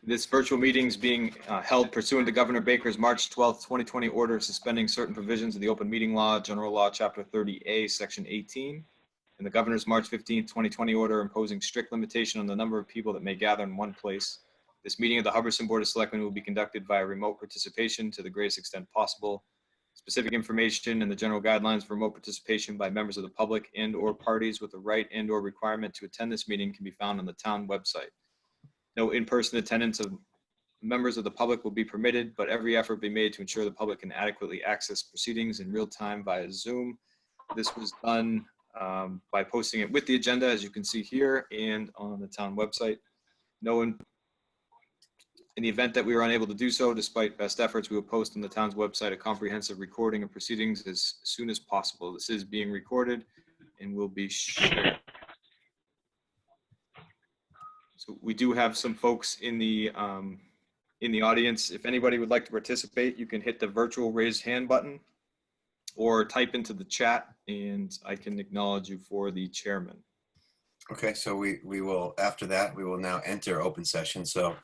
This virtual meeting is being held pursuant to Governor Baker's March 12th, 2020 order suspending certain provisions of the Open Meeting Law, General Law, Chapter 30A, Section 18, and the Governor's March 15th, 2020 order imposing strict limitation on the number of people that may gather in one place. This meeting of the Hubbardston Board of Selectmen will be conducted via remote participation to the greatest extent possible. Specific information and the general guidelines for remote participation by members of the public and/or parties with the right and/or requirement to attend this meeting can be found on the town website. No in-person attendance of members of the public will be permitted, but every effort be made to ensure the public can adequately access proceedings in real time via Zoom. This was done by posting it with the agenda, as you can see here, and on the town website. In the event that we are unable to do so, despite best efforts, we will post on the town's website a comprehensive recording of proceedings as soon as possible. This is being recorded and will be shared. So we do have some folks in the audience. If anybody would like to participate, you can hit the virtual raise hand button or type into the chat and I can acknowledge you for the chairman. Okay, so we will, after that, we will now enter open session. So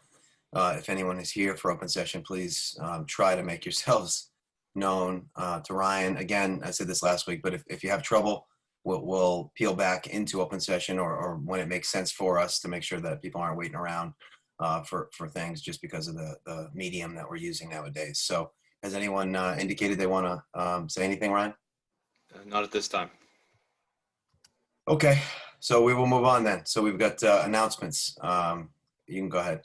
if anyone is here for open session, please try to make yourselves known to Ryan. Again, I said this last week, but if you have trouble, we'll peel back into open session or when it makes sense for us to make sure that people aren't waiting around for things just because of the medium that we're using nowadays. So has anyone indicated they want to say anything, Ryan? Not at this time. Okay, so we will move on then. So we've got announcements. You can go ahead.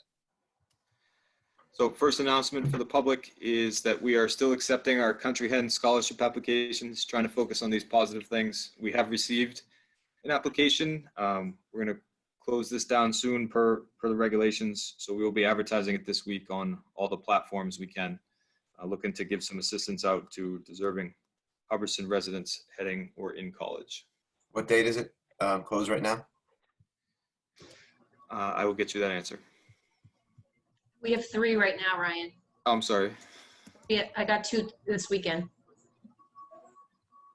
So first announcement for the public is that we are still accepting our Country Hen scholarship applications, trying to focus on these positive things. We have received an application. We're going to close this down soon per the regulations. So we will be advertising it this week on all the platforms we can, looking to give some assistance out to deserving Hubbardston residents heading or in college. What date is it closed right now? I will get you that answer. We have 3 right now, Ryan. Oh, I'm sorry. Yeah, I got 2 this weekend.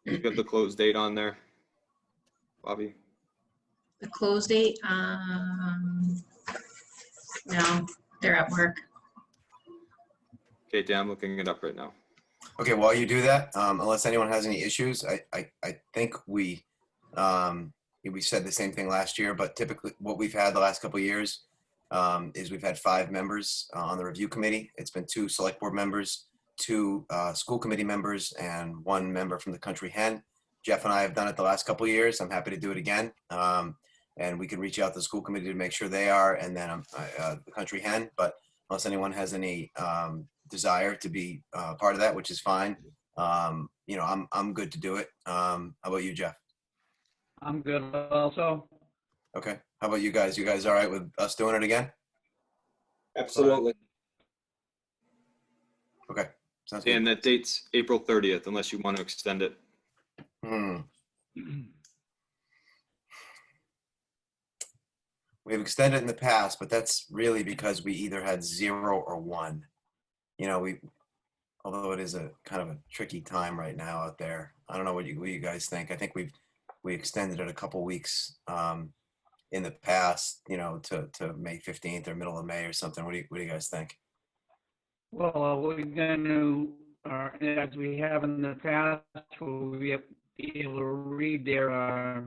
You got the close date on there, Bobby? The close date, no, they're at work. Okay, Dan, I'm looking it up right now. Okay, while you do that, unless anyone has any issues, I think we said the same thing last year, but typically what we've had the last couple of years is we've had 5 members on the review committee. It's been 2 select board members, 2 school committee members, and 1 member from the Country Hen. Jeff and I have done it the last couple of years. I'm happy to do it again. And we can reach out to the school committee to make sure they are, and then the Country Hen. But unless anyone has any desire to be part of that, which is fine, you know, I'm good to do it. How about you, Jeff? I'm good also. Okay. How about you guys? You guys all right with us doing it again? Absolutely. Okay. Sounds good. And that date's April 30th, unless you want to extend it. We've extended it in the past, but that's really because we either had 0 or 1. You know, although it is a kind of a tricky time right now out there. I don't know what you guys think. I think we extended it a couple weeks in the past, you know, to May 15th or middle of May or something. What do you guys think? Well, we're going to, as we have in the past, we'll be able to read their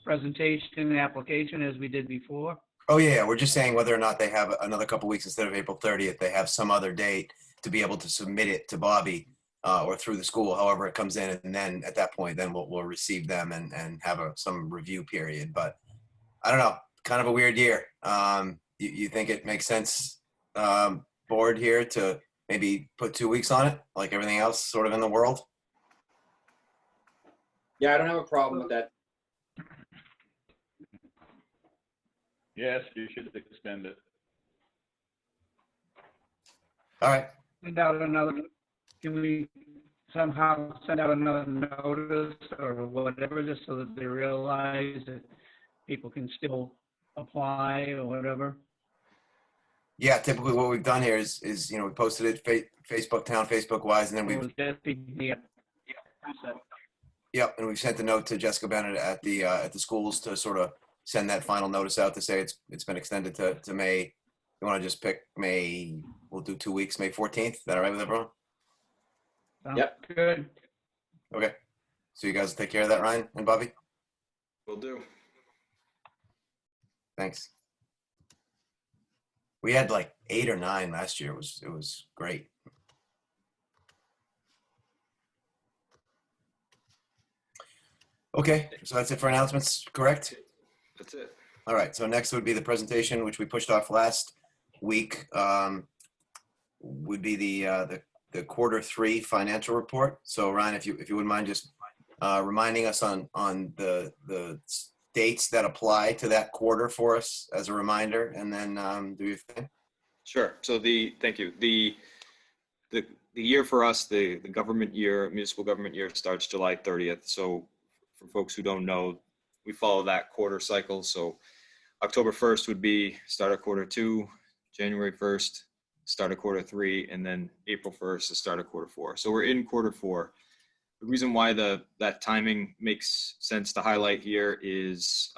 presentation application as we did before. Oh yeah, we're just saying whether or not they have another couple weeks instead of April 30th, they have some other date to be able to submit it to Bobby or through the school, however it comes in, and then at that point, then we'll receive them and have some review period. But I don't know, kind of a weird year. You think it makes sense, board here, to maybe put 2 weeks on it, like everything else sort of in the world? Yeah, I don't have a problem with that. Yes, you should extend it. All right. Send out another, can we somehow send out another notice or whatever, just so that they realize that people can still apply or whatever? Yeah, typically what we've done here is you know, we posted it Facebook town, Facebook wise, and then we've Yep, and we've sent a note to Jessica Bennett at the schools to sort of send that final notice out to say it's been extended to May You want to just pick we'll do 2 weeks, May 14th. Is that all right with everyone? Sounds Yep. good. Okay. So you guys take care of that, Ryan and Bobby? Will do. Thanks. We had like 8 or 9 last year. It was great. Okay, so that's it for announcements, correct? That's it. All right, so next would be the presentation, which we pushed off last week, would be the Q3 financial report. So Ryan, if you wouldn't mind just reminding us on the dates that apply to that quarter for us as a reminder, and then do your thing. Sure. So thank you. The year for us, the government year, municipal government year starts July 30th. So for folks who don't know, we follow that quarter cycle. So October 1st would be start of Q2, January 1st, start of Q3, and then April 1st is start of Q4. So we're in Q4. The reason why that timing makes sense to highlight here is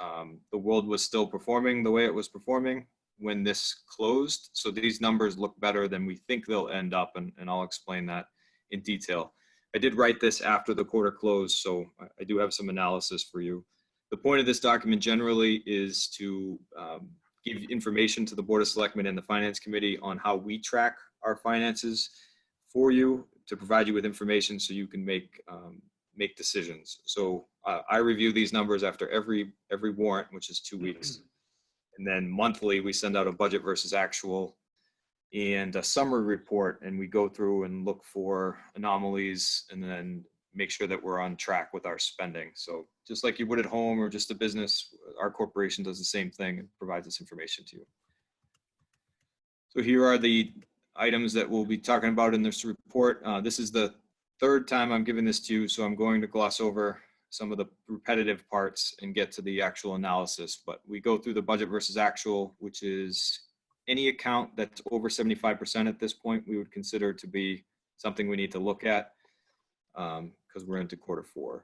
the world was still performing the way it was performing when this closed. So these numbers look better than we think they'll end up, and I'll explain that in detail. I did write this after the quarter closed, so I do have some analysis for you. The point of this document generally is to give information to the Board of Selectmen and the Finance Committee on how we track our finances for you, to provide you with information so you can make decisions. So I review these numbers after every warrant, which is 2 weeks. And then monthly, we send out a budget versus actual and a summary report, and we go through and look for anomalies and then make sure that we're on track with our spending. So just like you would at home or just a business, our corporation does the same thing and provides this information to you. So here are the items that we'll be talking about in this report. This is the third time I'm giving this to you, so I'm going to gloss over some of the repetitive parts and get to the actual analysis. But we go through the budget versus actual, which is any account that's over 75% at this point, we would consider to be something we need to look at because we're into Q4.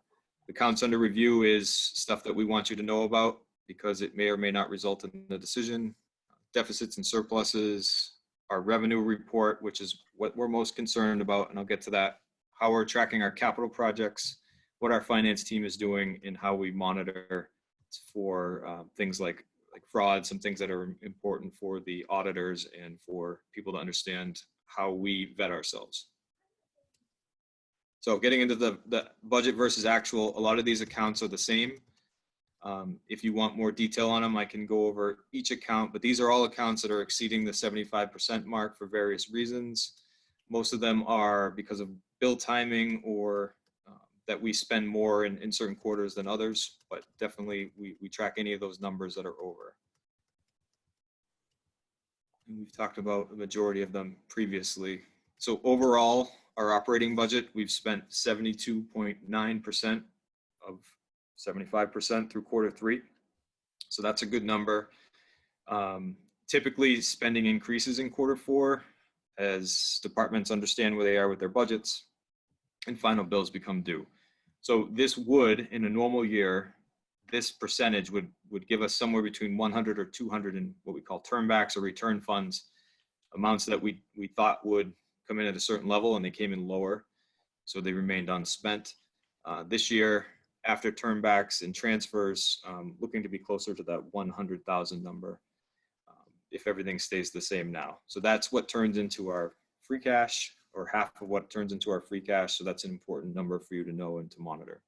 The accounts under review is stuff that we want you to know about because it may or may not result in the decision. Deficits and surpluses, our revenue report, which is what we're most concerned about, and I'll get to that, how we're tracking our capital projects, what our finance team is doing, and how we monitor for things like fraud, some things that are important for the auditors and for people to understand how we vet ourselves. So getting into the budget versus actual, a lot of these accounts are the same. If you want more detail on them, I can go over each account, but these are all accounts that are exceeding the 75% mark for various reasons. Most of them are because of bill timing or that we spend more in certain quarters than others, but definitely we track any of those numbers that are over. And we've talked about the majority of them previously. So overall, our operating budget, we've spent 72.9% of 75% through Q3. So that's a good number. Typically spending increases in Q4 as departments understand where they are with their budgets and final bills become due. So this would, in a normal year, this percentage would give us somewhere between 100 or 200 in what we call turnbacks or return funds, amounts that we thought would come in at a certain level and they came in lower. So they remained unspent. This year, after turnbacks and transfers, looking to be closer to that 100,000 number if everything stays the same now. So that's what turns into our free cash, or half of what turns into our free cash. So that's an important number for you to know and to monitor.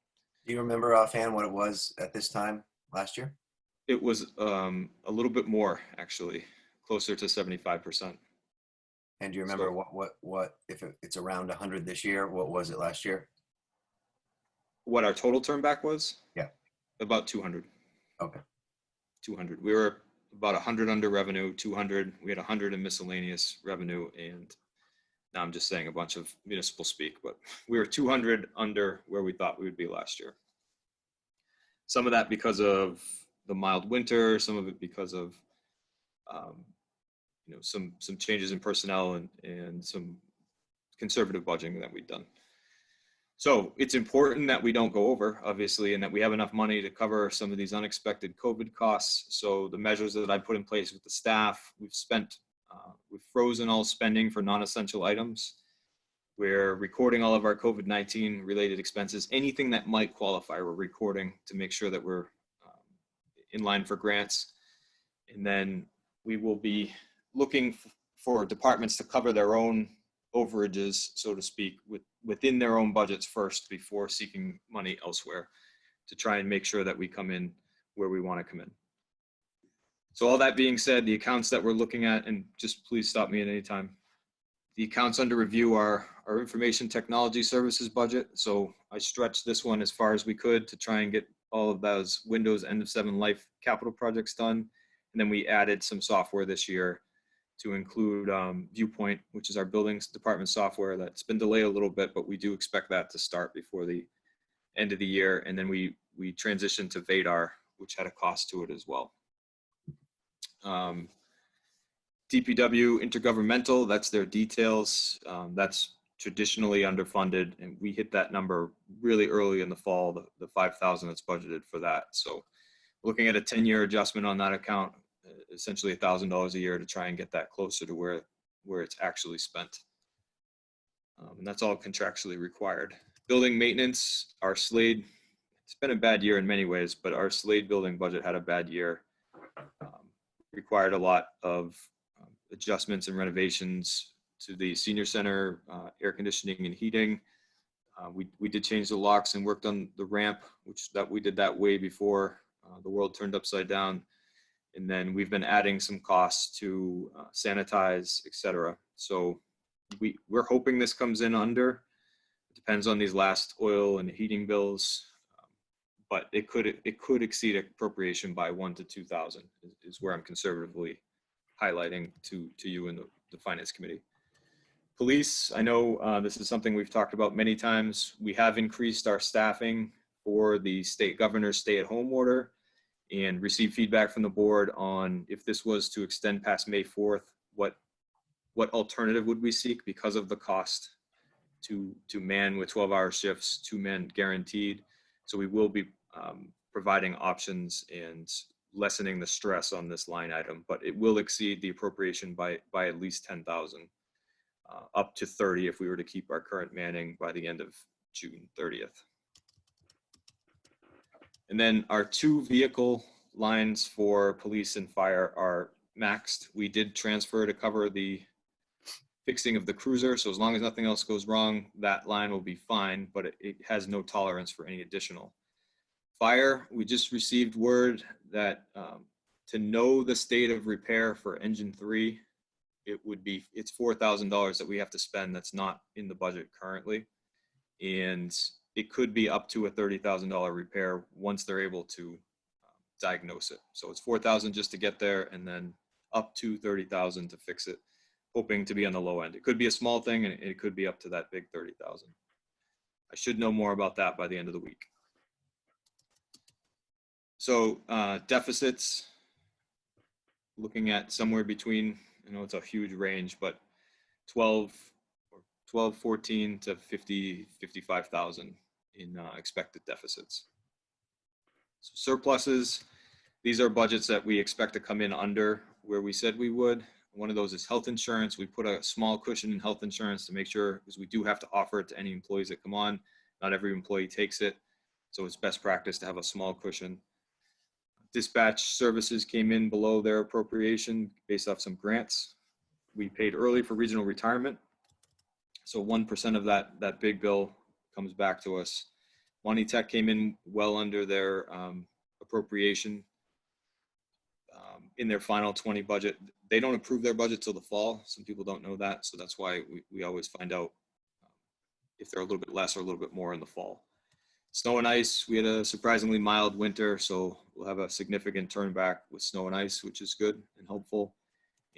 Do you remember offhand what it was at this time last year? It was a little bit more, actually, closer to 75%. And do you remember what if it's around 100 this year, what was it last year? What our total turnback was? Yeah. About 200. Okay. 200. We were about 100 under revenue, 200. We had 100 in miscellaneous revenue, and now I'm just saying a bunch of municipal speak, but we were 200 under where we thought we would be last year. Some of that because of the mild winter, some of it because of some changes in personnel and some conservative budgeting that we've done. So it's important that we don't go over, obviously, and that we have enough money to cover some of these unexpected COVID costs. So the measures that I put in place with the staff, we've spent We've frozen all spending for non-essential items. We're recording all of our COVID-19 related expenses. Anything that might qualify, we're recording to make sure that we're in line for grants. And then we will be looking for departments to cover their own overages, so to speak, within their own budgets first before seeking money elsewhere to try and make sure that we come in where we want to come in. So all that being said, the accounts that we're looking at, and just please stop me at any time, the accounts under review are our information technology services budget. So I stretched this one as far as we could to try and get all of those Windows end of 7 life capital projects done. And then we added some software this year to include Viewpoint, which is our buildings department software that's been delayed a little bit, but we do expect that to start before the end of the year. And then we transitioned to Vadar, which had a cost to it as well. DPW intergovernmental, that's their details. That's traditionally underfunded, and we hit that number really early in the fall, the 5,000 that's budgeted for that. So looking at a 10-year adjustment on that account, essentially $1,000 a year to try and get that closer to where it's actually spent. And that's all contractually required. Building maintenance, our Slade, it's been a bad year in many ways, but our Slade building budget had a bad year. Required a lot of adjustments and renovations to the senior center, air conditioning and heating. We did change the locks and worked on the ramp, we did that way before the world turned upside down. And then we've been adding some costs to sanitize, et cetera. So we're hoping this comes in under. It depends on these last oil and heating bills, but it could exceed appropriation by 1,000 to 2,000 is where I'm conservatively highlighting to you in the Finance Committee. Police, I know this is something we've talked about many times. We have increased our staffing for the state governor's stay-at-home order and received feedback from the board on if this was to extend past May 4th, what alternative would we seek because of the cost to man with 12-hour shifts, 2 men guaranteed. So we will be providing options and lessening the stress on this line item, but it will exceed the appropriation by at least 10,000, up to 30 if we were to keep our current manning by the end of June 30th. And then our 2 vehicle lines for police and fire are maxed. We did transfer to cover the fixing of the cruiser. So as long as nothing else goes wrong, that line will be fine, but it has no tolerance for any additional. Fire, we just received word that to know the state of repair for engine 3, it's $4,000 that we have to spend that's not in the budget currently. And it could be up to a $30,000 repair once they're able to diagnose it. So it's $4,000 just to get there, and then up to $30,000 to fix it, hoping to be on the low end. It could be a small thing, and it could be up to that big $30,000. I should know more about that by the end of the week. So deficits, looking at somewhere between, I know it's a huge range, but 12, 14 to 50, 55,000 in expected deficits. So surpluses, these are budgets that we expect to come in under where we said we would. One of those is health insurance. We put a small cushion in health insurance to make sure, because we do have to offer it to any employees that come on. Not every employee takes it. So it's best practice to have a small cushion. Dispatch services came in below their appropriation based off some grants. We paid early for regional retirement. So 1% of that big bill comes back to us. Monty Tech came in well under their appropriation in their final 20 budget. They don't approve their budget till the fall. Some people don't know that. So that's why we always find out if they're a little bit less or a little bit more in the fall. Snow and ice, we had a surprisingly mild winter, so we'll have a significant turn back with snow and ice, which is good and helpful.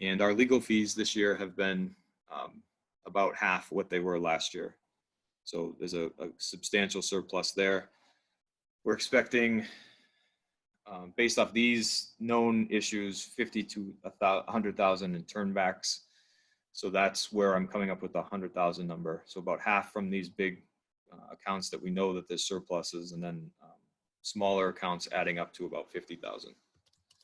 And our legal fees this year have been about half what they were last year. So there's a substantial surplus there. We're expecting, based off these known issues, 50 to 100,000 in turnbacks. So that's where I'm coming up with the 100,000 number. So about half from these big accounts that we know that there's surpluses, and then smaller accounts adding up to about 50,000.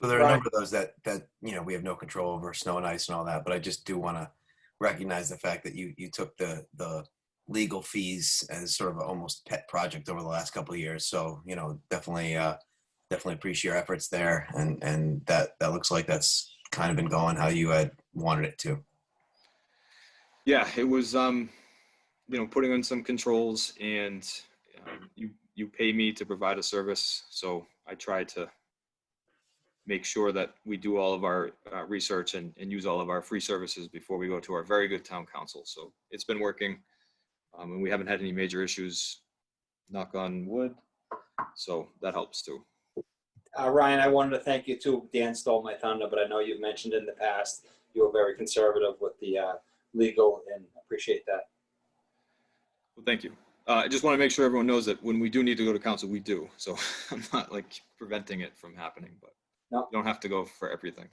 So there are a Right. number of those that we have no control over, snow and ice and all that. But I just do want to recognize the fact that you took the legal fees as sort of an almost pet project over the last couple of years. So definitely appreciate your efforts there, and that looks like that's kind of been going how you had wanted it to. Yeah, it was, putting in some controls, and you pay me to provide a service. So I try to make sure that we do all of our research and use all of our free services before we go to our very good town council. So it's been working, and we haven't had any major issues, knock on wood. So that helps too. Ryan, I wanted to thank you too. Dan stole my thunder, but I know you've mentioned in the past you were very conservative with the legal, and appreciate that. Well, thank you. I just want to make sure everyone knows that when we do need to go to council, we do. So I'm not like preventing it from happening, but No. you don't have to go for everything.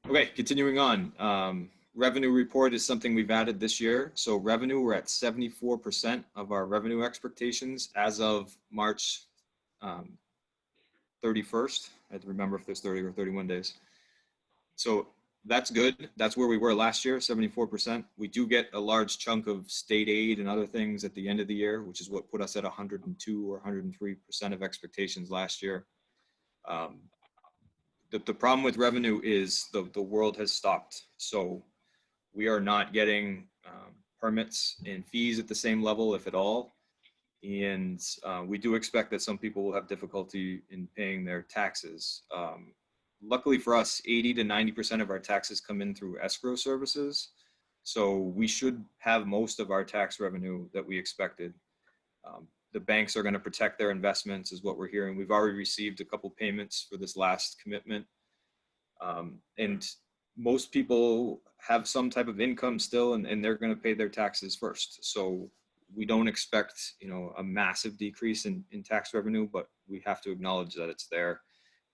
Okay, continuing on. Revenue report is something we've added this year. So revenue, we're at 74% of our revenue expectations as of March 31st. I had to remember if there's 30 or 31 days. So that's good. That's where we were last year, 74%. We do get a large chunk of state aid and other things at the end of the year, which is what put us at 102 or 103% of expectations last year. The problem with revenue is the world has stopped. So we are not getting permits and fees at the same level, if at all. And we do expect that some people will have difficulty in paying their taxes. Luckily for us, 80 to 90% of our taxes come in through escrow services. So we should have most of our tax revenue that we expected. The banks are going to protect their investments is what we're hearing. We've already received a couple payments for this last commitment. And most people have some type of income still, and they're going to pay their taxes first. So we don't expect, a massive decrease in tax revenue, but we have to acknowledge that it's there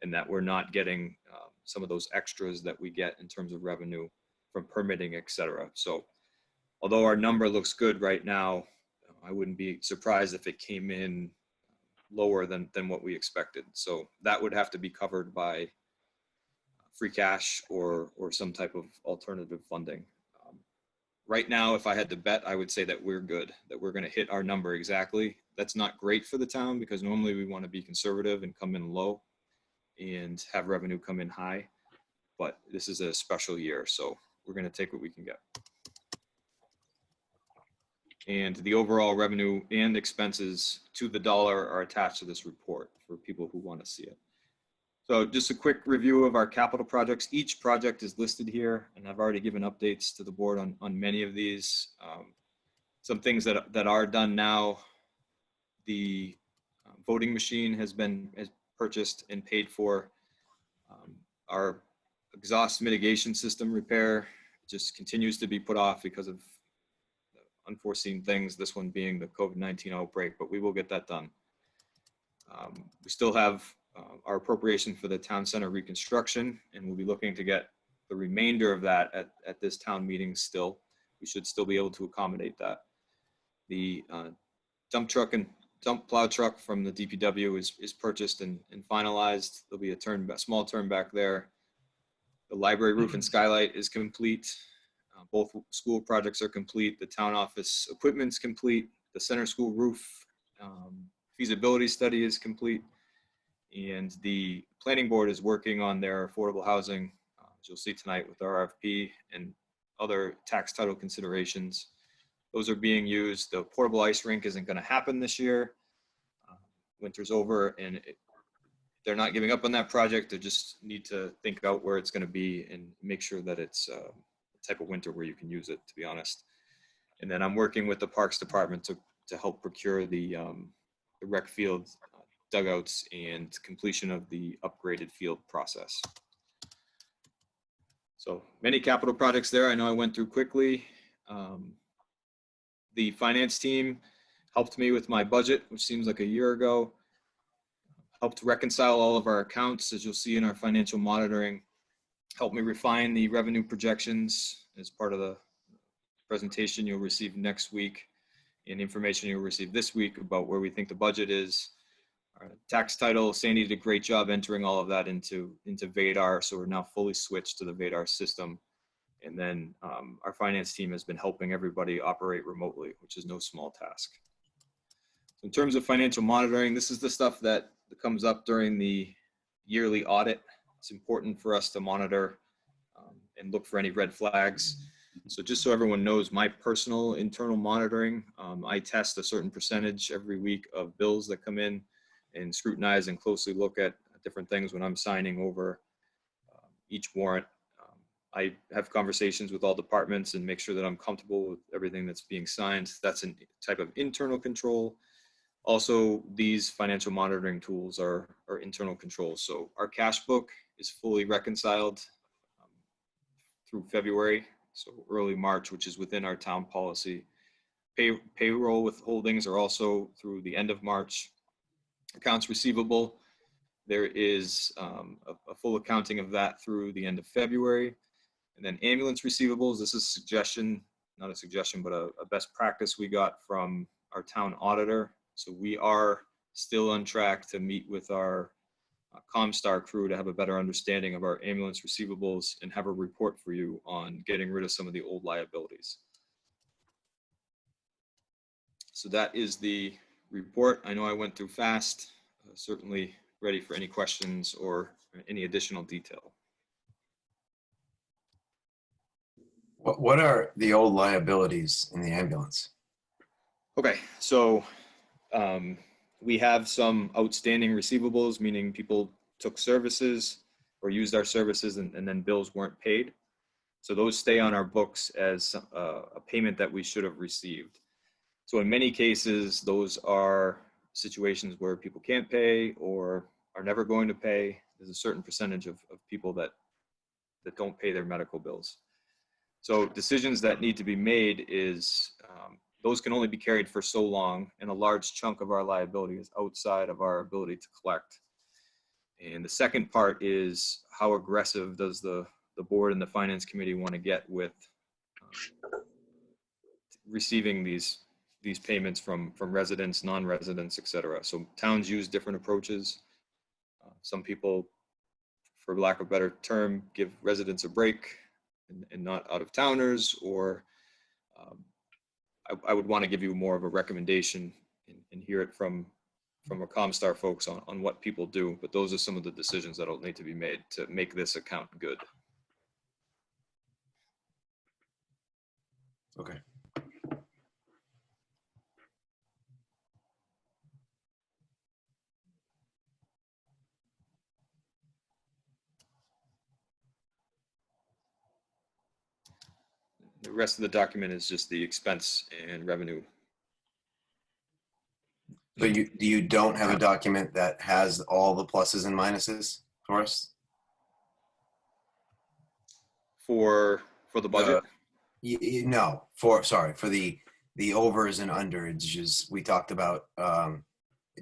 and that we're not getting some of those extras that we get in terms of revenue from permitting, et cetera. So although our number looks good right now, I wouldn't be surprised if it came in lower than what we expected. So that would have to be covered by free cash or some type of alternative funding. Right now, if I had to bet, I would say that we're good, that we're going to hit our number exactly. That's not great for the town because normally we want to be conservative and come in low and have revenue come in high. But this is a special year, so we're going to take what we can get. And the overall revenue and expenses to the dollar are attached to this report for people who want to see it. So just a quick review of our capital projects. Each project is listed here, and I've already given updates to the board on many of these. Some things that are done now. The voting machine has purchased and paid for. Our exhaust mitigation system repair just continues to be put off because of unforeseen things, this one being the COVID-19 outbreak, but we will get that done. We still have our appropriation for the town center reconstruction, and we'll be looking to get the remainder of that at this town meeting still. We should still be able to accommodate that. The dump truck and dump plow truck from the DPW is purchased and finalized. There'll be a small turn back there. The library roof and skylight is complete. Both school projects are complete. The town office equipment's complete. The center school roof feasibility study is complete. And the planning board is working on their affordable housing, as you'll see tonight with RFP and other tax title considerations. Those are being used. The portable ice rink isn't going to happen this year. Winter's over, and they're not giving up on that project. They just need to think out where it's going to be and make sure that it's the type of winter where you can use it, to be honest. And then I'm working with the Parks Department to help procure the rec field dugouts and completion of the upgraded field process. So many capital projects there. I know I went through quickly. The finance team helped me with my budget, which seems like a year ago. Helped reconcile all of our accounts, as you'll see in our financial monitoring. Helped me refine the revenue projections as part of the presentation you'll receive next week and information you'll receive this week about where we think the budget is. Our tax title, Sandy did a great job entering all of that into Vadar, so we're now fully switched to the Vadar system. And then our finance team has been helping everybody operate remotely, which is no small task. So in terms of financial monitoring, this is the stuff that comes up during the yearly audit. It's important for us to monitor and look for any red flags. So just so everyone knows, my personal internal monitoring, I test a certain percentage every week of bills that come in and scrutinize and closely look at different things when I'm signing over each warrant. I have conversations with all departments and make sure that I'm comfortable with everything that's being signed. That's a type of internal control. Also, these financial monitoring tools are internal controls. So our cash book is fully reconciled through February, so early March, which is within our town policy. Payroll withholdings are also through the end of March. Accounts receivable, there is a full accounting of that through the end of February. And then ambulance receivables, this is a suggestion, not a suggestion, but a best practice we got from our town auditor. So we are still on track to meet with our Comstar crew to have a better understanding of our ambulance receivables and have a report for you on getting rid of some of the old liabilities. So that is the report. I know I went through fast, certainly ready for any questions or any additional detail. What are the old liabilities in the ambulance? Okay, so we have some outstanding receivables, meaning people took services or used our services and then bills weren't paid. So those stay on our books as a payment that we should have received. So in many cases, those are situations where people can't pay or are never going to pay. There's a certain percentage of people that don't pay their medical bills. So decisions that need to be made is those can only be carried for so long, and a large chunk of our liability is outside of our ability to collect. And the second part is how aggressive does the board and the finance committee want to get with receiving these payments from residents, non-residents, et cetera. So towns use different approaches. Some people, for lack of a better term, give residents a break and not out of towners, or I would want to give you more of a recommendation and hear it from our Comstar folks on what people do, but those are some of the decisions that'll need to be made to make this account good. Okay. The rest of the document is just the expense and revenue. So you don't have a document that has all the pluses and minuses for us? For the budget? No, sorry, for the overs and underages we talked about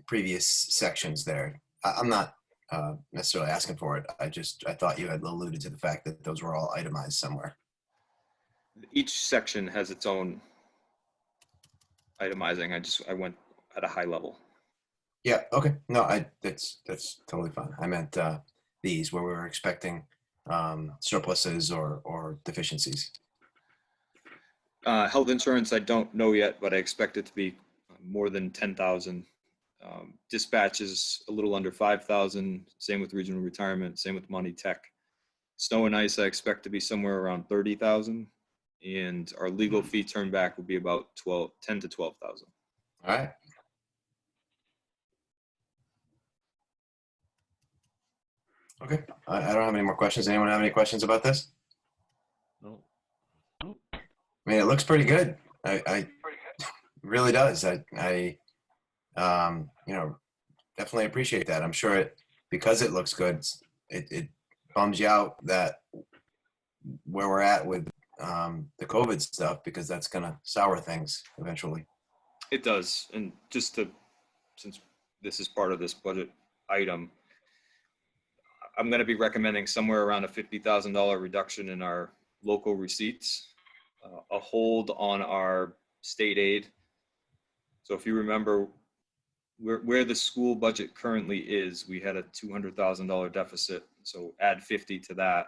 previous sections there. I'm not necessarily asking for it. I thought you had alluded to the fact that those were all itemized somewhere. Each section has its own itemizing. I went at a high level. Yeah. Okay. No, that's totally fine. I meant these where we were expecting surpluses or deficiencies. Health insurance, I don't know yet, but I expect it to be more than 10,000. Dispatch is a little under 5,000. Same with regional retirement. Same with Monty Tech. Snow and ice, I expect to be somewhere around 30,000, and our legal fee turn back will be about 10 to 12,000. All right. Okay. I don't have any more questions. Anyone have any questions about this? No. I mean, it looks pretty good. I really does. I definitely appreciate that. I'm sure because it looks good, it bums you out that where we're at with the COVID stuff, because that's going to sour things eventually. It does. And since this is part of this budget item, I'm going to be recommending somewhere around a $50,000 reduction in our local receipts, a hold on our state aid. So if you remember, where the school budget currently is, we had a $200,000 deficit. So add 50 to that.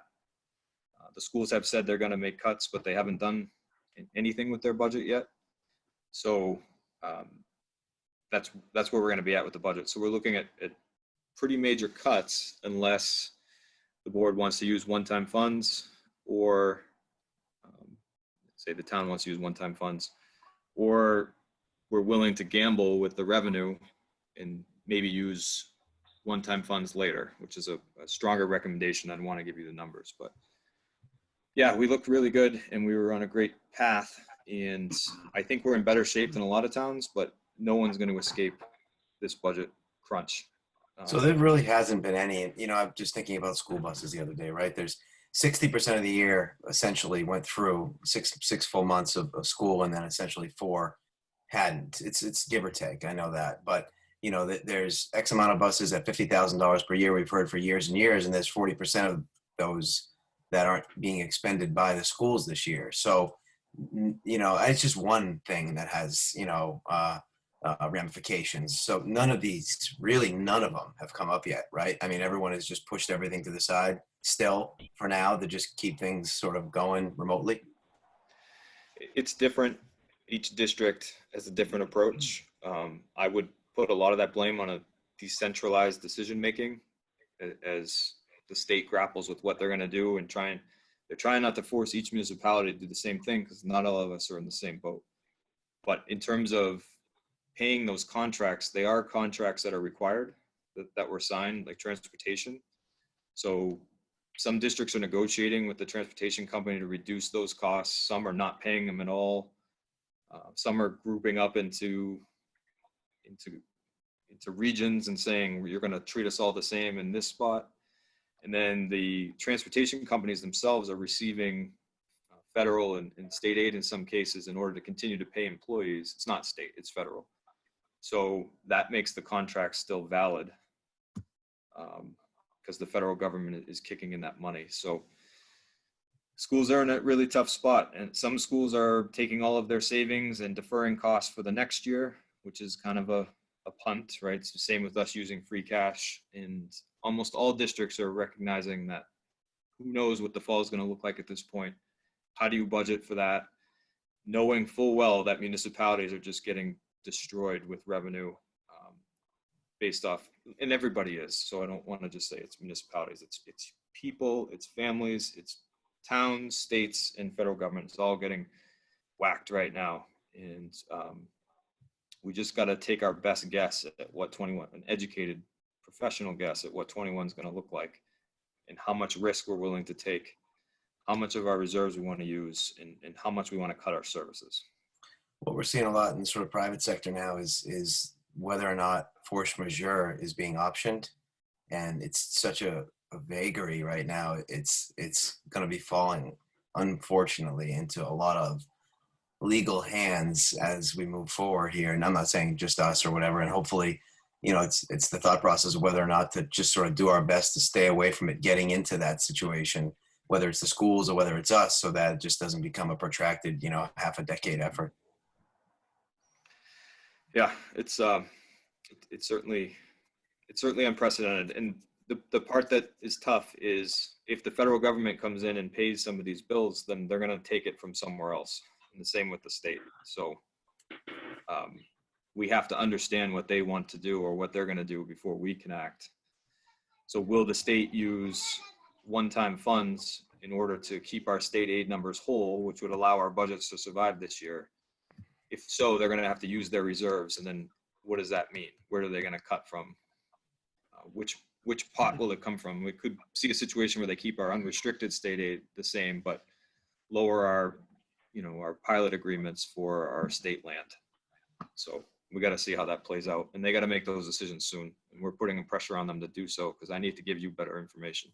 The schools have said they're going to make cuts, but they haven't done anything with their budget yet. So that's where we're going to be at with the budget. So we're looking at pretty major cuts unless the board wants to use one-time funds, or say the town wants to use one-time funds, or we're willing to gamble with the revenue and maybe use one-time funds later, which is a stronger recommendation. I'd want to give you the numbers, but yeah, we looked really good and we were on a great path, and I think we're in better shape than a lot of towns, but no one's going to escape this budget crunch. So there really hasn't been any, I'm just thinking about school buses the other day, right? There's 60% of the year essentially went through six full months of school, and then essentially 4 hadn't. It's give or take. I know that, but there's X amount of buses at $50,000 per year. We've heard for years and years, and there's 40% of those that aren't being expended by the schools this year. So, it's just one thing that has, ramifications. So none of them have come up yet, right? I mean, everyone has just pushed everything to the side still for now to just keep things sort of going remotely. It's different. Each district has a different approach. I would put a lot of that blame on a decentralized decision-making as the state grapples with what they're going to do, and they're trying not to force each municipality to do the same thing, because not all of us are in the same boat. But in terms of paying those contracts, they are contracts that are required, that were signed, like transportation. So some districts are negotiating with the transportation company to reduce those costs. Some are not paying them at all. Some are grouping up into regions and saying, you're going to treat us all the same in this spot. And then the transportation companies themselves are receiving federal and state aid in some cases in order to continue to pay employees. It's not state, it's federal. So that makes the contract still valid, because the federal government is kicking in that money. So schools are in a really tough spot, and some schools are taking all of their savings and deferring costs for the next year, which is kind of a punt, right? It's the same with us using free cash, and almost all districts are recognizing that who knows what the fall is going to look like at this point. How do you budget for that? Knowing full well that municipalities are just getting destroyed with revenue based off, and everybody is. So I don't want to just say it's municipalities. It's people, it's families, it's towns, states, and federal government. It's all getting whacked right now. And we just got to take our best guess at what 21, an educated professional guess at what 21 is going to look like, and how much risk we're willing to take, how much of our reserves we want to use, and how much we want to cut our services. What we're seeing a lot in the sort of private sector now is whether or not force majeure is being optioned. And it's such a vagary right now. It's going to be falling, unfortunately, into a lot of legal hands as we move forward here. And I'm not saying just us or whatever. And hopefully, it's the thought process of whether or not to just sort of do our best to stay away from it getting into that situation, whether it's the schools or whether it's us, so that it just doesn't become a protracted, half a decade effort. Yeah, it's certainly unprecedented. And the part that is tough is if the federal government comes in and pays some of these bills, then they're going to take it from somewhere else. And the same with the state. So we have to understand what they want to do or what they're going to do before we can act. So will the state use one-time funds in order to keep our state aid numbers whole, which would allow our budgets to survive this year? If so, they're going to have to use their reserves. And then what does that mean? Where are they going to cut from? Which pot will it come from? We could see a situation where they keep our unrestricted state aid the same, but lower our pilot agreements for our state land. So we got to see how that plays out, and they got to make those decisions soon. And we're putting pressure on them to do so, because I need to give you better information.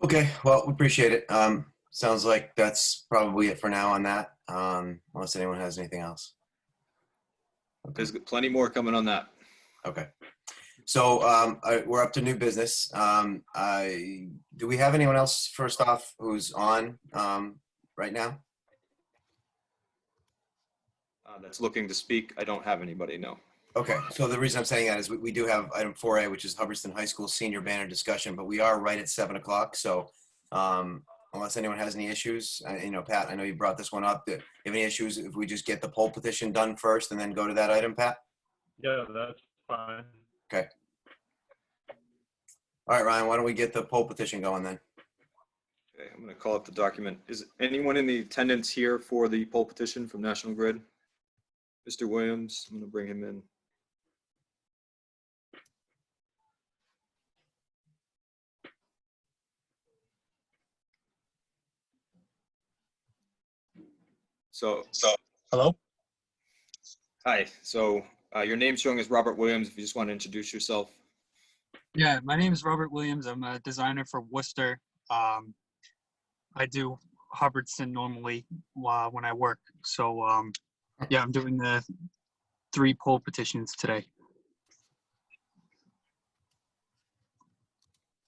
Okay, well, we appreciate it. Sounds like that's probably it for now on that, unless anyone has anything else. Okay. There's plenty more coming on that. Okay. So we're up to new business. Do we have anyone else, first off, who's on right now? That's looking to speak. I don't have anybody, no. Okay, so the reason I'm saying that is we do have item 4A, which is Hubbardston High School senior banner discussion, but we are right at 7 o'clock. So unless anyone has any issues, Pat, I know you brought this one up. Do you have any issues if we just get the poll petition done first and then go to that item, Pat? Yeah, that's fine. Okay. All right, Ryan, why don't we get the poll petition going then? Okay, I'm going to call up the document. Is anyone in the attendance here for the poll petition from National Grid? Mr. Williams, I'm going to bring him in. So, Hello? hi. So your name's showing as Robert Williams. If you just want to introduce yourself. Yeah, my name is Robert Williams. I'm a designer for Worcester. I do Hubbardston normally when I work. So, yeah, I'm doing the 3 poll petitions today.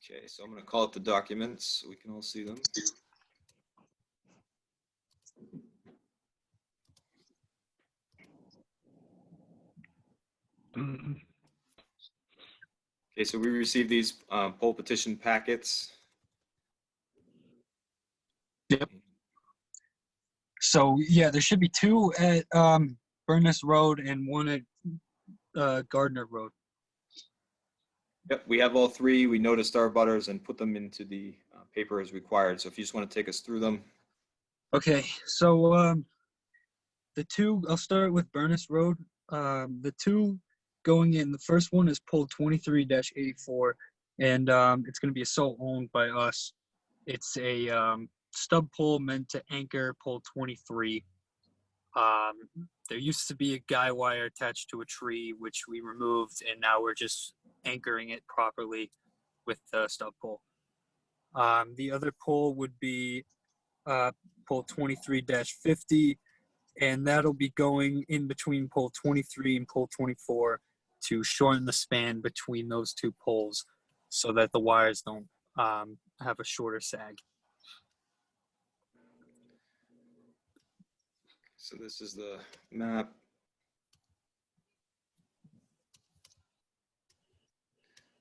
Okay, so I'm going to call up the documents so we can all see them. Okay, so we received these poll petition packets. Yep. So, yeah, there should be 2 at Burness Road and 1 at Gardner Road. Yep, we have all 3. We noticed our butters and put them into the paper as required. So if you just want to take us through them. Okay, so the 2, I'll start with Burness Road. The 2 going in, the first one is poll 23-84, and it's going to be a sole owned by us. It's a stub pole meant to anchor pole 23. There used to be a guy wire attached to a tree, which we removed, and now we're just anchoring it properly with the stub pole. The other pole would be pole 23-50, and that'll be going in between pole 23 and pole 24 to shorten the span between those 2 poles so that the wires don't have a shorter sag. So this is the map.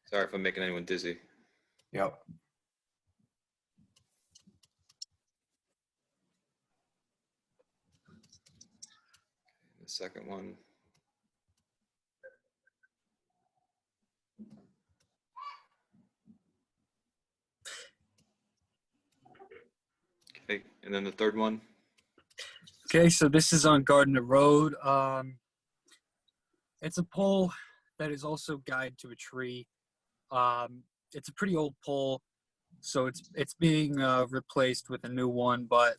Sorry if I'm making anyone dizzy. Yep. The second one. Okay, and then the third one. Okay, so this is on Gardner Road. It's a pole that is also guide to a tree. It's a pretty old pole, so it's being replaced with a new one, but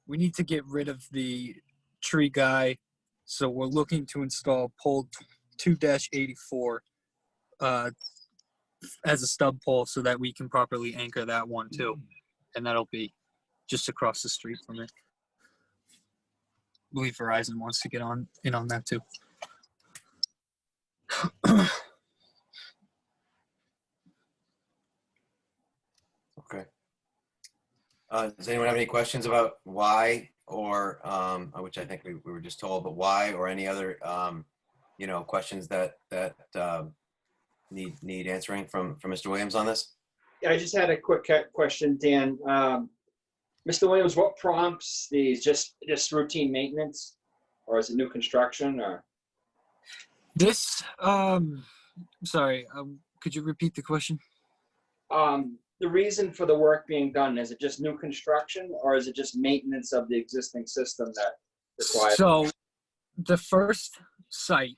we need to get rid of the tree guy, so we're looking to install pole 2-84 as a stub pole so that we can properly anchor that one too, and that'll be just across the street from it. I believe Verizon wants to get in on that too. Okay. Does anyone have any questions about why or, which I think we were just told, but why or any other, questions that need answering from Mr. Williams on this? Yeah, I just had a quick question, Dan. Mr. Williams, what prompts these? Just routine maintenance, or is it new construction, or? This, sorry, could you repeat the question? The reason for the work being done, is it just new construction, or is it just maintenance of the existing system that requires? So the first site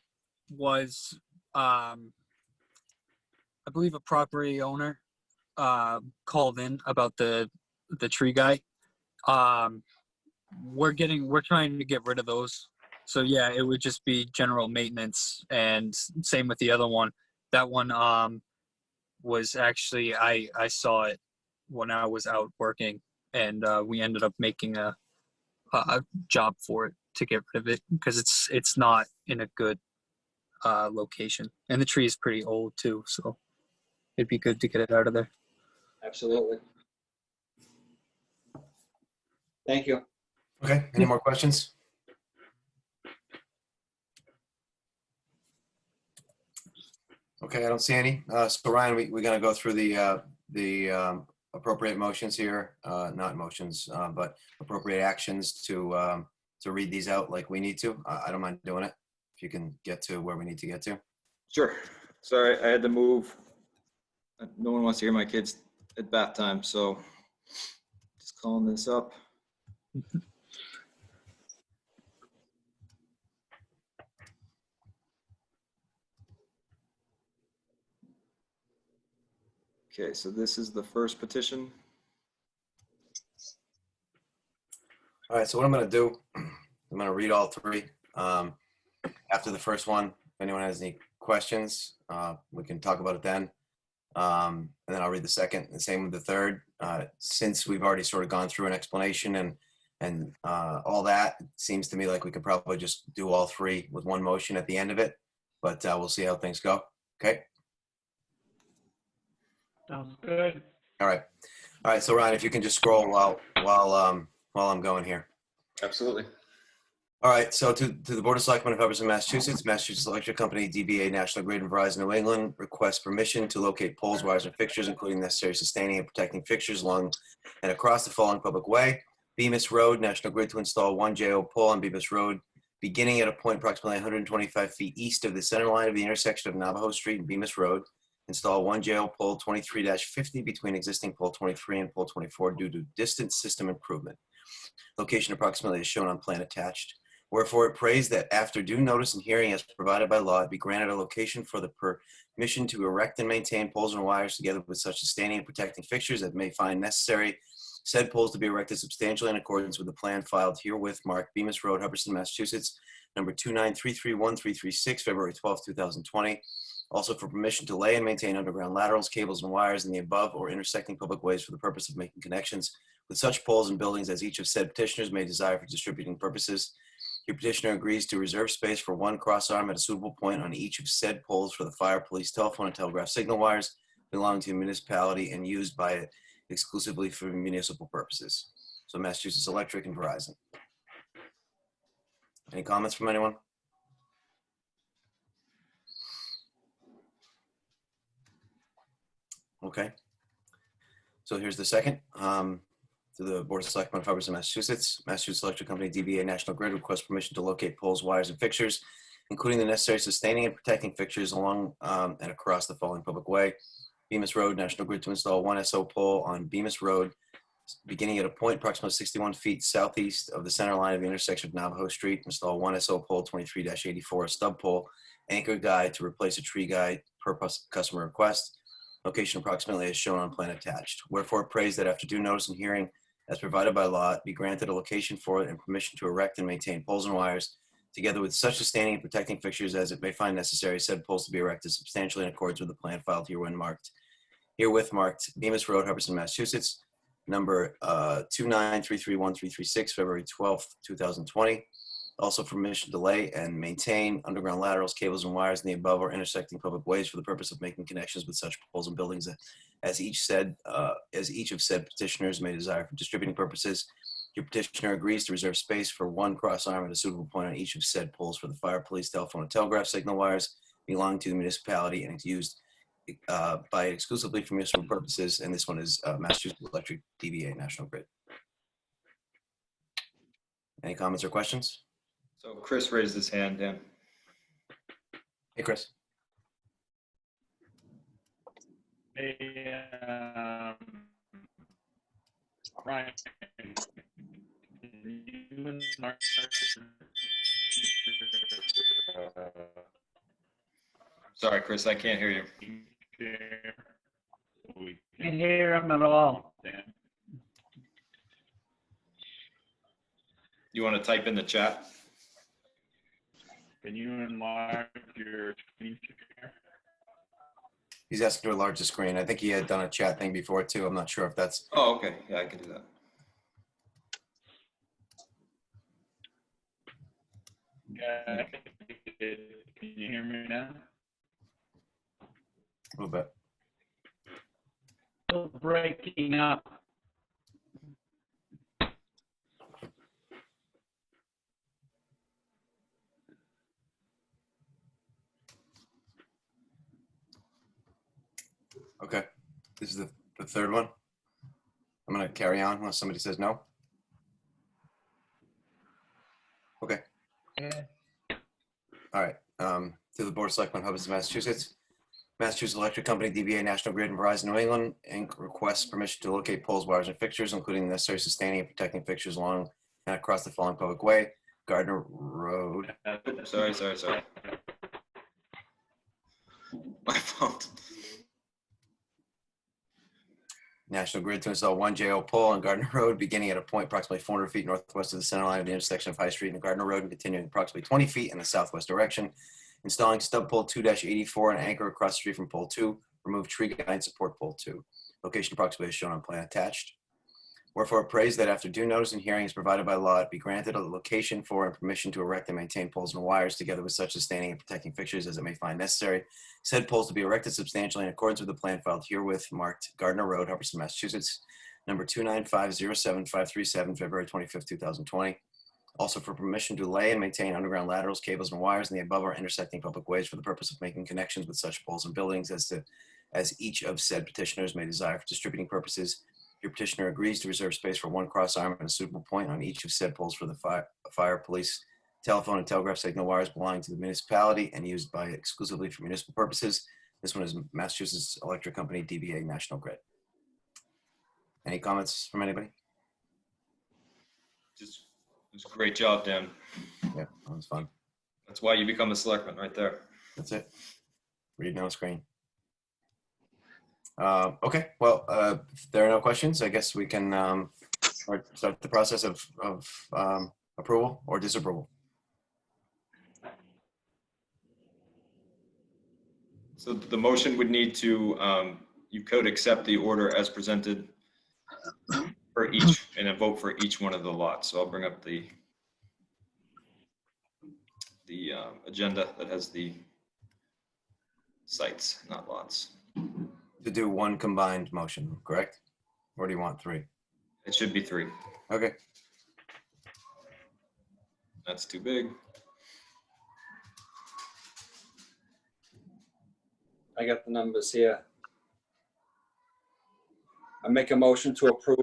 was, I believe a property owner called in about the tree guy. We're trying to get rid of those. So yeah, it would just be general maintenance, and same with the other one. That one was actually, I saw it when I was out working, and we ended up making a job for it to get rid of it because it's not in a good location, and the tree is pretty old too, so it'd be good to get it out of there. Absolutely. Thank you. Okay, any more questions? Okay, I don't see any. So Ryan, we're gonna go through the appropriate motions here, not motions, but appropriate actions to read these out like we need to. I don't mind doing it if you can get to where we need to get to. Sure. Sorry, I had to move. No one wants to hear my kids at bath time, so just calling this up. Okay, so this is the first petition. All right, so what I'm gonna do, I'm gonna read all three. After the first one, if anyone has any questions, we can talk about it then. And then I'll read the second, the same with the third. Since we've already sort of gone through an explanation and all that, it seems to me like we could probably just do all three with one motion at the end of it, but we'll see how things go. Okay. Sounds good. All right. All right. So Ryan, if you can just scroll while I'm going here. Absolutely. All right. So to the Board of Selectmen of Hubbardson, Massachusetts, Massachusetts Electric Company, DBA National Grid and Verizon New England requests permission to locate poles, wires, and fixtures, including necessary sustaining and protecting fixtures along and across the following public way: Bemis Road, National Grid to install one JO pole on Bemis Road, beginning at a point approximately 125 feet east of the center line of the intersection of Navajo Street and Bemis Road. Install one JO pole 23-50 between existing pole 23 and pole 24 due to distance system improvement. Location approximately is shown on plan attached. Wherefore it prays that after due notice and hearing as provided by law, it be granted a location for the permission to erect and maintain poles and wires together with such sustaining and protecting fixtures that may find necessary. Said poles to be erected substantially in accordance with the plan filed herewith marked Bemis Road, Hubbardston, Massachusetts, number 29331-336, February 12, 2020. Also for permission to lay and maintain underground laterals, cables, and wires in the above or intersecting public ways for the purpose of making connections with such poles and buildings as each of said petitioners may desire for distributing purposes. Your petitioner agrees to reserve space for one cross arm at a suitable point on each of said poles for the fire, police, telephone, and telegraph signal wires belonging to a municipality and used by it exclusively for municipal purposes. So Massachusetts Electric and Verizon. Any comments from anyone? Okay. So here's the second. To the Board of Selectmen of Hubbardston, Massachusetts, Massachusetts Electric Company, DBA National Grid requests permission to locate poles, wires, and fixtures, including the necessary sustaining and protecting fixtures along and across the following public way: Bemis Road, National Grid to install one SO pole on Bemis Road, beginning at a point approximately 61 feet southeast of the center line of the intersection of Navajo Street. Install one SO pole 23-84, a stub pole, anchor guide to replace a tree guide per customer request. Location approximately as shown on plan attached. Wherefore it prays that after due notice and hearing as provided by law, be granted a location for it and permission to erect and maintain poles and wires, together with such sustaining and protecting fixtures as it may find necessary, said poles to be erected substantially in accordance with the plan filed herewith marked Bemis Road, Hubbardston, Massachusetts, number 29331-336, February 12th, 2020. Also for permission to lay and maintain underground laterals, cables, and wires in the above or intersecting public ways for the purpose of making connections with such poles and buildings as each of said petitioners may desire for distributing purposes. Your petitioner agrees to reserve space for one cross arm at a suitable point on each of said poles for the fire, police, telephone, and telegraph signal wires belonging to the municipality and is used by exclusively for municipal purposes. And this one is Massachusetts Electric, DBA National Grid. Any comments or questions? So Chris raised his hand, Dan. Hey, Chris. Hey, Ryan. Can you and Mark Sorry, Chris, I can't hear you. share so we Can't hear them at all. understand? You want to type in the chat? Can you enlarge your screen share? He's asking to enlarge the screen. I think he had done a chat thing before too. I'm not sure if that's. Oh, okay. Yeah, I can do that. Yeah, can you hear me now? A little bit. Still breaking up. This is the third one. I'm going to carry on unless somebody says no. Okay. Yeah. All right. To the Board of Selectmen, Hubbardston, Massachusetts. Massachusetts Electric Company, DBA, National Grid, and Verizon New England, Inc. requests permission to locate poles, wires, and fixtures, including the necessary sustaining and protecting fixtures along and across the following public way: Gardner Road. Sorry. My fault. National Grid to install one JO pole on Gardner Road, beginning at a point approximately 400 feet northwest of the center line of the intersection of High Street and Gardner Road, and continuing approximately 20 feet in the southwest direction. Installing stub pole 2-84 and anchor across the street from pole 2. Remove tree guide and support pole 2. Location approximately is shown on plan attached. Wherefore appraised that after due notice and hearing is provided by law, it be granted a location for and permission to erect and maintain poles and wires, together with such sustaining and protecting fixtures as it may find necessary. Said poles to be erected substantially in accordance with the plan filed herewith, marked Gardner Road, Hubbardston, Massachusetts, number 295-07537, February 25th, 2020. Also for permission to lay and maintain underground laterals, cables, and wires in the above or intersecting public ways for the purpose of making connections with such poles and buildings as each of said petitioners may desire for distributing purposes. Your petitioner agrees to reserve space for one cross arm and a suitable point on each of said poles for the fire, police, telephone, and telegraph signal wires belonging to the municipality and used by exclusively for municipal purposes. This one is Massachusetts Electric Company, DBA, National Grid. Any comments from anybody? Just, it was a great job, Dan. Yeah, that was fun. That's why you become a selectman right there. That's it. Read no screen. Okay, well, if there are no questions, I guess we can start the process of approval or disapproval. So the motion would need to, you could accept the order as presented for each, and a vote for each one of the lots. So I'll bring up the agenda that has the sites, not lots. To do one combined motion, correct? Or do you want three? It should be 3. Okay, That's too big. I got the numbers here. I make a motion to approve,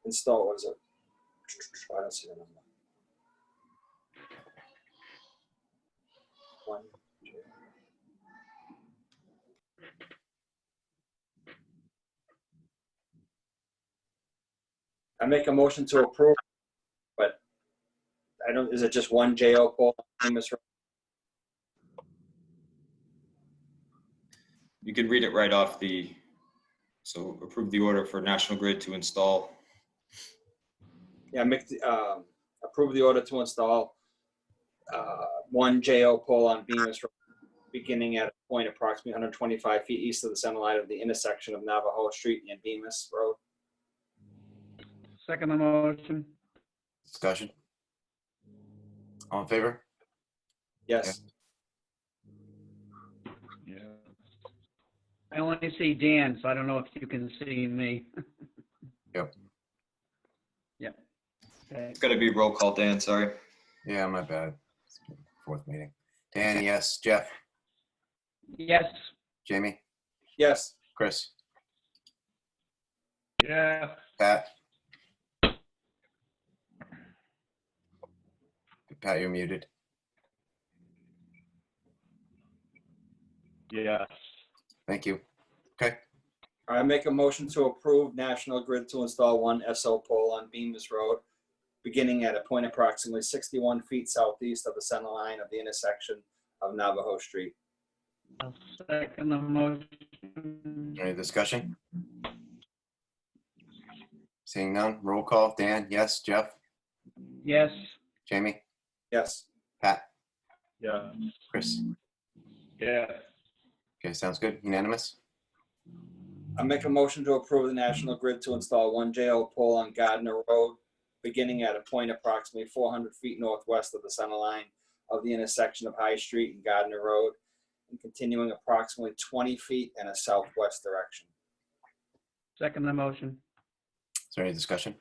install, what is it? I don't see the number. 1, 2. I make a motion to approve, but I don't, is it just one JO pole? You could read it right off so approve the order for National Grid to install. Yeah, approve the order to install one JO pole on Bemis Road, beginning at a point approximately 125 feet east of the center line of the intersection of Navajo Street and Bemis Road. Second the motion. discussion. All in favor? Yes. Yeah. I only see Dan, so I don't know if you can see me. Yep. Yep. Okay. It's got to be roll call, Dan, sorry. Yeah, my bad. Fourth meeting. Dan, yes. Jeff? Yes. Jamie? Yes. Chris? Yeah. Pat? Pat, you're muted. Yes. Thank you. Okay, I make a motion to approve National Grid to install one SO pole on Bemis Road, beginning at a point approximately 61 feet southeast of the center line of the intersection of Navajo Street. I'll second the motion. any discussion? Seeing none, roll call. Dan, yes. Jeff? Yes. Jamie? Yes. Pat? Yeah. Chris? Yeah. Okay, sounds good. Unanimous? I make a motion to approve the National Grid to install one JO pole on Gardner Road, beginning at a point approximately 400 feet northwest of the center line of the intersection of High Street and Gardner Road, and continuing approximately 20 feet in a southwest direction. Second the motion. Is there any discussion?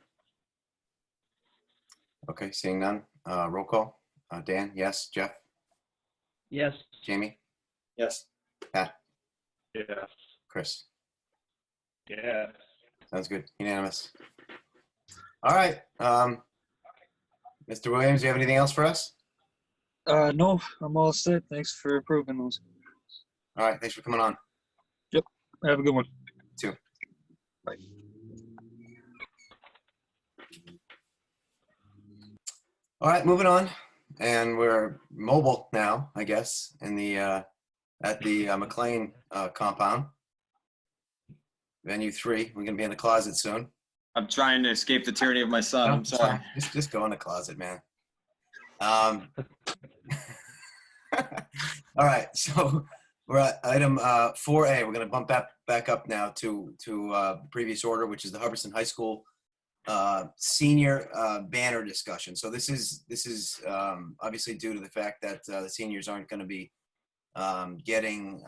Okay, seeing none, roll call. Dan, yes. Jeff? Yes. Jamie? Yes. Pat? Yes. Chris? Yes. Sounds good. Unanimous. All right. Mr. Williams, do you have anything else for us? No, I'm all set. Thanks for approving those. All right. Thanks for coming on. Have a good one. Too. Bye. All right, moving on. And we're mobile now, I guess, in the at the McLean compound. Venue 3. We're gonna be in the closet soon. I'm trying to escape the tyranny of my son. No, I'm it's sorry. fine. Just go in the closet, man. All right, so we're at item 4A. We're going to bump back up now to previous order, which is the Hubbardston High School senior banner discussion. So this is obviously due to the fact that the seniors aren't going to be getting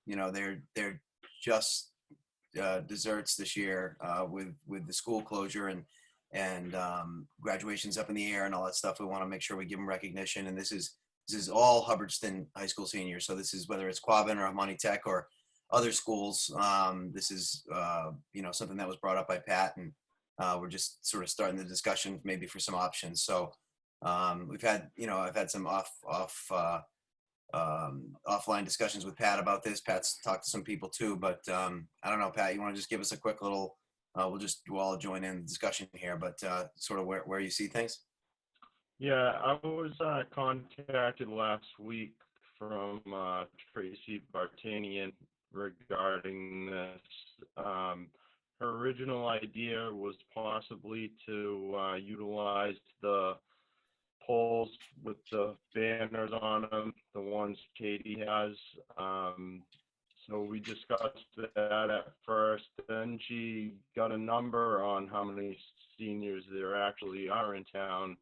they're just desserts this year with the school closure and graduations up in the air and all that stuff. We want to make sure we give them recognition, and this is all Hubbardston High School seniors. So this is whether it's Quabbin or Monty Tech or other schools. This is something that was brought up by Pat, and we're just sort of starting the discussion maybe for some options. So we've had I've had some offline discussions with Pat about this. Pat's talked to some people too, but I don't know, Pat, you want to just give us a quick little, we'll all join in the discussion here, but sort of where you see things? Yeah, I was contacted last week from Tracy Bartanian regarding this. Her original idea was possibly to utilize the poles with the banners on them, the ones Katie has. So we discussed that at first. Then she got a number on how many seniors there actually are in town.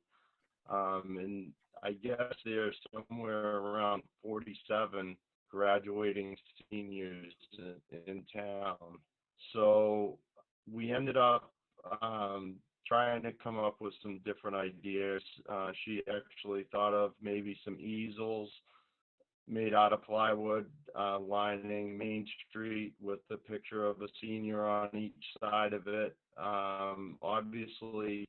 And I guess there's somewhere around 47 graduating seniors in town. So we ended up trying to come up with some different ideas. She actually thought of maybe some easels made out of plywood lining Main Street with the picture of a senior on each side of it. Obviously,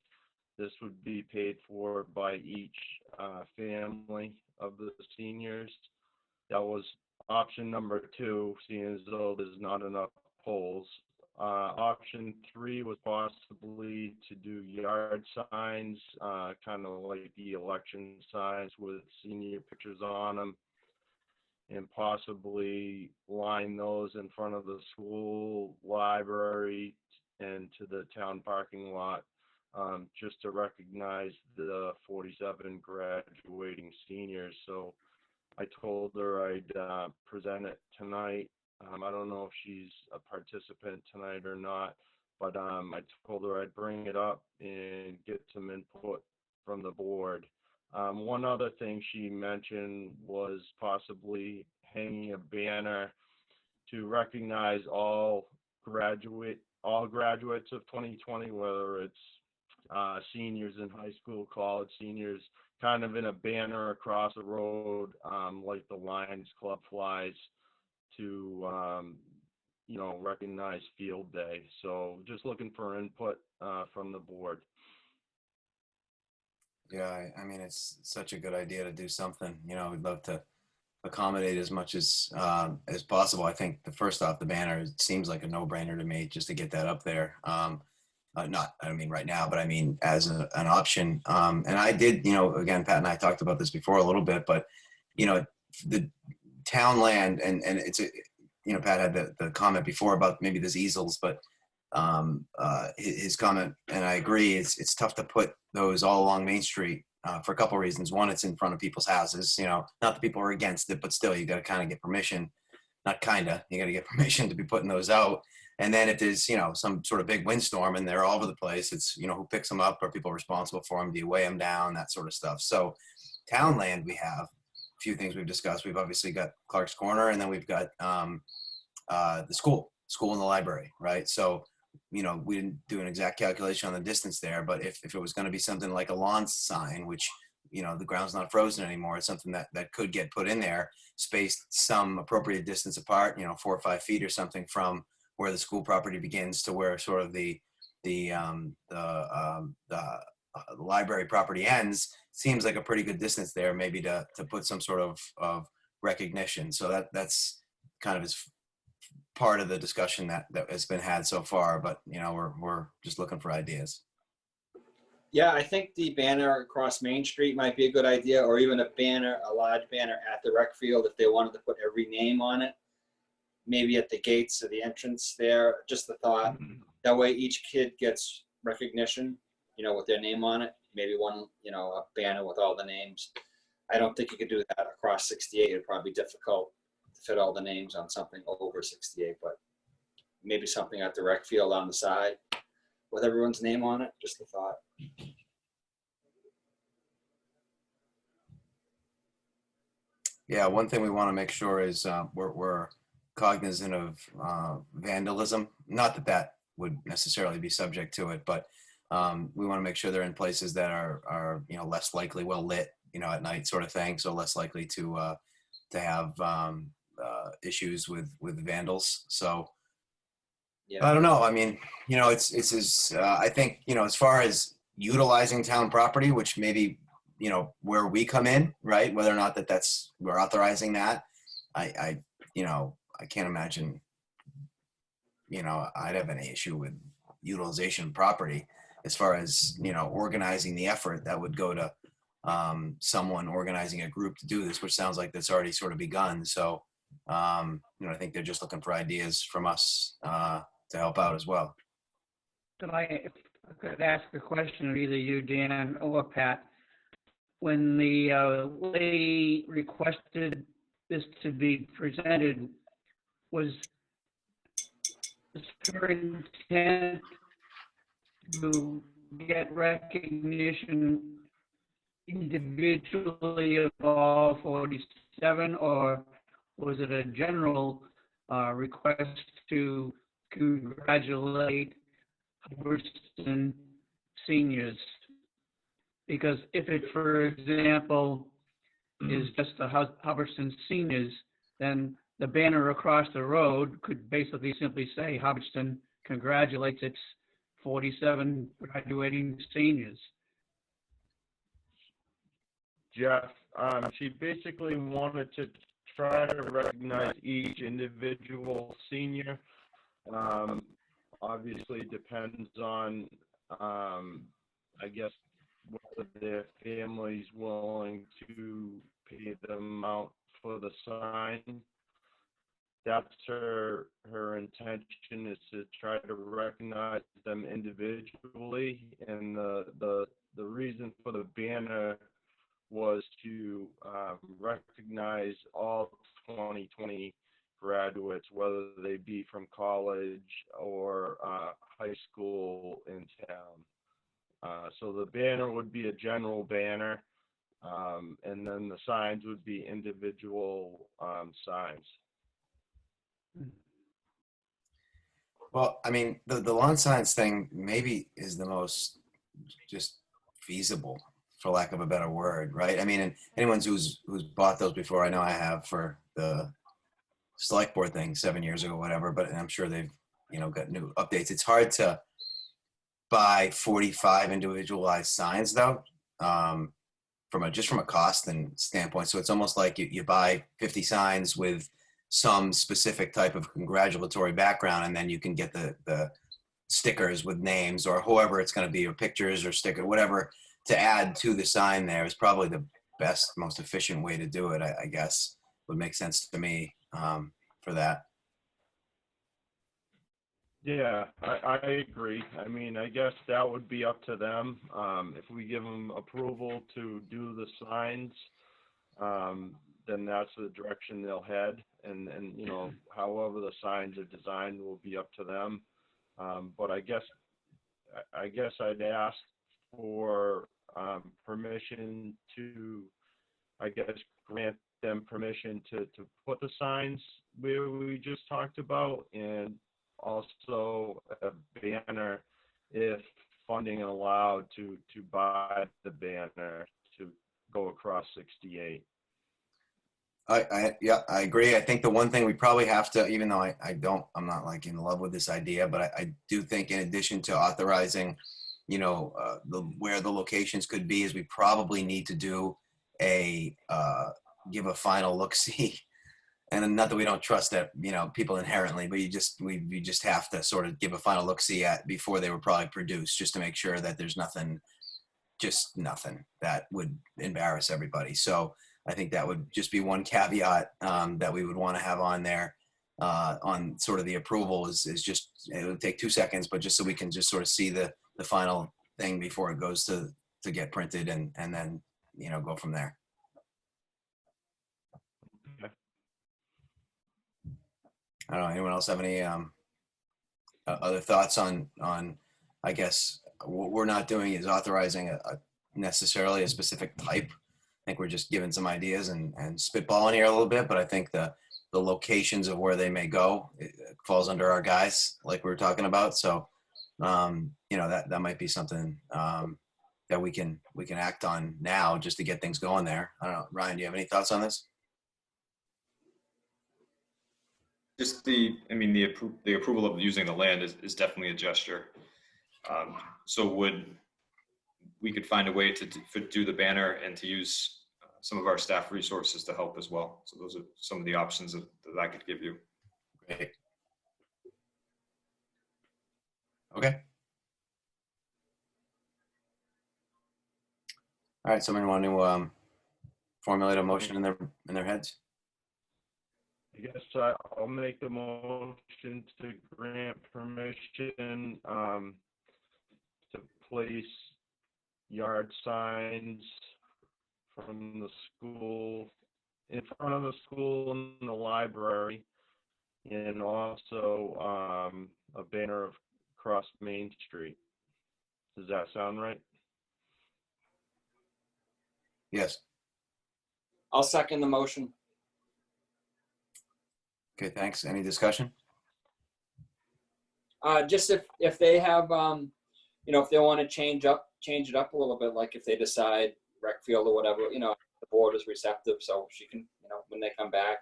this would be paid for by each family of the seniors. That was option number 2, seeing as though there's not enough poles. Option 3 was possibly to do yard signs, kind of like the election signs with senior pictures on them, and possibly line those in front of the school, library, and to the town parking lot, just to recognize the 47 graduating seniors. So I told her I'd present it tonight. I don't know if she's a participant tonight or not, but I told her I'd bring it up and get some input from the board. One other thing she mentioned was possibly hanging a banner to recognize all graduates of 2020, whether it's seniors in high school, college seniors, kind of in a banner across the road, like the Lions Club flies, to recognize Field Day. So just looking for input from the board. Yeah, I mean, it's such a good idea to do something. We'd love to accommodate as much as possible. I think first off, the banner, it seems like a no-brainer to me just to get that up there. I don't mean right now, but I mean as an option. And I did, again, Pat and I talked about this before a little bit, but the town land and it's Pat had the comment before about maybe there's easels, but his comment, and I agree, it's tough to put those all along Main Street for a couple of reasons. One, it's in front of people's houses. Not that people are against it, but still, you got to kind of get permission. You got to get permission to be putting those out. And then if there's some sort of big windstorm and they're all over the place, it's who picks them up? Are people responsible for them? Do you weigh them down? That sort of stuff. So town land, we have a few things we've discussed. We've obviously got Clark's Corner, and then we've got the school and the library, right? So we didn't do an exact calculation on the distance there, but if it was going to be something like a lawn sign, which the ground's not frozen anymore. It's something that could get put in there, spaced some appropriate distance apart, 4 or 5 feet or something from where the school property begins to where sort of the library property ends. Seems like a pretty good distance there, maybe to put some sort of recognition. So that's kind of is part of the discussion that has been had so far. But we're just looking for ideas. Yeah, I think the banner across Main Street might be a good idea, or even a large banner at the rec field if they wanted to put every name on it. Maybe at the gates or the entrance there, just a thought. That way each kid gets recognition, with their name on it. Maybe one, a banner with all the names. I don't think you could do that across 68. It'd probably be difficult to fit all the names on something over 68, but maybe something at the rec field on the side with everyone's name on it, just a thought. Yeah, one thing we want to make sure is we're cognizant of vandalism. Not that would necessarily be subject to it, but we want to make sure they're in places that are less likely well lit, at night, sort of thing. So less likely to have issues with vandals. So Yeah. I don't know. I mean, it's I think as far as utilizing town property, which maybe where we come in, right? Whether or not we're authorizing that, I can't imagine, I'd have any issue with utilization of property as far as, organizing the effort that would go to someone organizing a group to do this, which sounds like that's already sort of begun. So, I think they're just looking for ideas from us to help out as well. If I could ask a question of either you, Dan, or Pat. When the lady requested this to be presented, was her intent to get recognition individually of all 47, or was it a general request to congratulate Hubbardston seniors? Because if it, for example, is just the Hubbardston seniors, then the banner across the road could basically simply say Hubbardston congratulates its 47 graduating seniors. Jeff, she basically wanted to try to recognize each individual senior. Obviously depends on, I guess, whether their family's willing to pay the amount for the sign. That's her intention, is to try to recognize them individually. And the reason for the banner was to recognize all 2020 graduates, whether they be from college or high school in town. So the banner would be a general banner, and then the signs would be individual signs. Well, I mean, the lawn signs thing maybe is the most just feasible, for lack of a better word, right? I mean, and anyone who's bought those before, I know I have for the select board thing 7 years ago, whatever, but I'm sure they've, got new updates. It's hard to buy 45 individualized signs though, from a cost and standpoint. So it's almost like you buy 50 signs with some specific type of congratulatory background, and then you can get the stickers with names or whoever it's going to be, or pictures or sticker, whatever, to add to the sign. There is probably the best, most efficient way to do it, I guess. Would make sense to me for that. Yeah, I agree. I mean, I guess that would be up to them. If we give them approval to do the signs, then that's the direction they'll head. And however the signs are designed will be up to them. But I guess I'd ask for permission to, grant them permission to put the signs where we just talked about, and also a banner if funding allowed to buy the banner to Yeah, I agree. I think the one thing we probably have to, even though I'm not like in love with this idea, but I do think in addition to authorizing, where the locations could be, is we probably need to do give a final look-see. And not that we don't trust that, people inherently, but we just have to sort of give a final look-see at before they were probably produced, just to make sure that there's nothing that would embarrass everybody. So I think that would just be one caveat that we would want to have on there on sort of the approval is just, it would take 2 seconds, but just so we can just sort of see the final thing before it goes to get printed and then, go from there. Okay. I don't know. Anyone else have any other thoughts on, I guess, what we're not doing is authorizing necessarily a specific type. I think we're just giving some ideas and spitballing here a little bit, but I think the locations of where they may go, it falls under our guys, like we were talking about. So, that might be something that we can act on now just to get things going there. I don't know. Ryan, do you have any thoughts on this? Just the approval of using the land is definitely a gesture. So we could find a way to do the banner and to use some of our staff resources to help as well. So those are some of the options that I could give you. Great. Okay. All right. Someone want to formulate a motion in their heads? I guess I'll make the motion to grant permission to place yard signs from the school, in front of the school and the library, and also a banner across Main Street. Does that sound right? Yes. I'll second the motion. Okay, thanks. Any discussion? Just if they have, if they want to change it up a little bit, like if they decide rec field or whatever, the board is receptive, so she can, when they come back,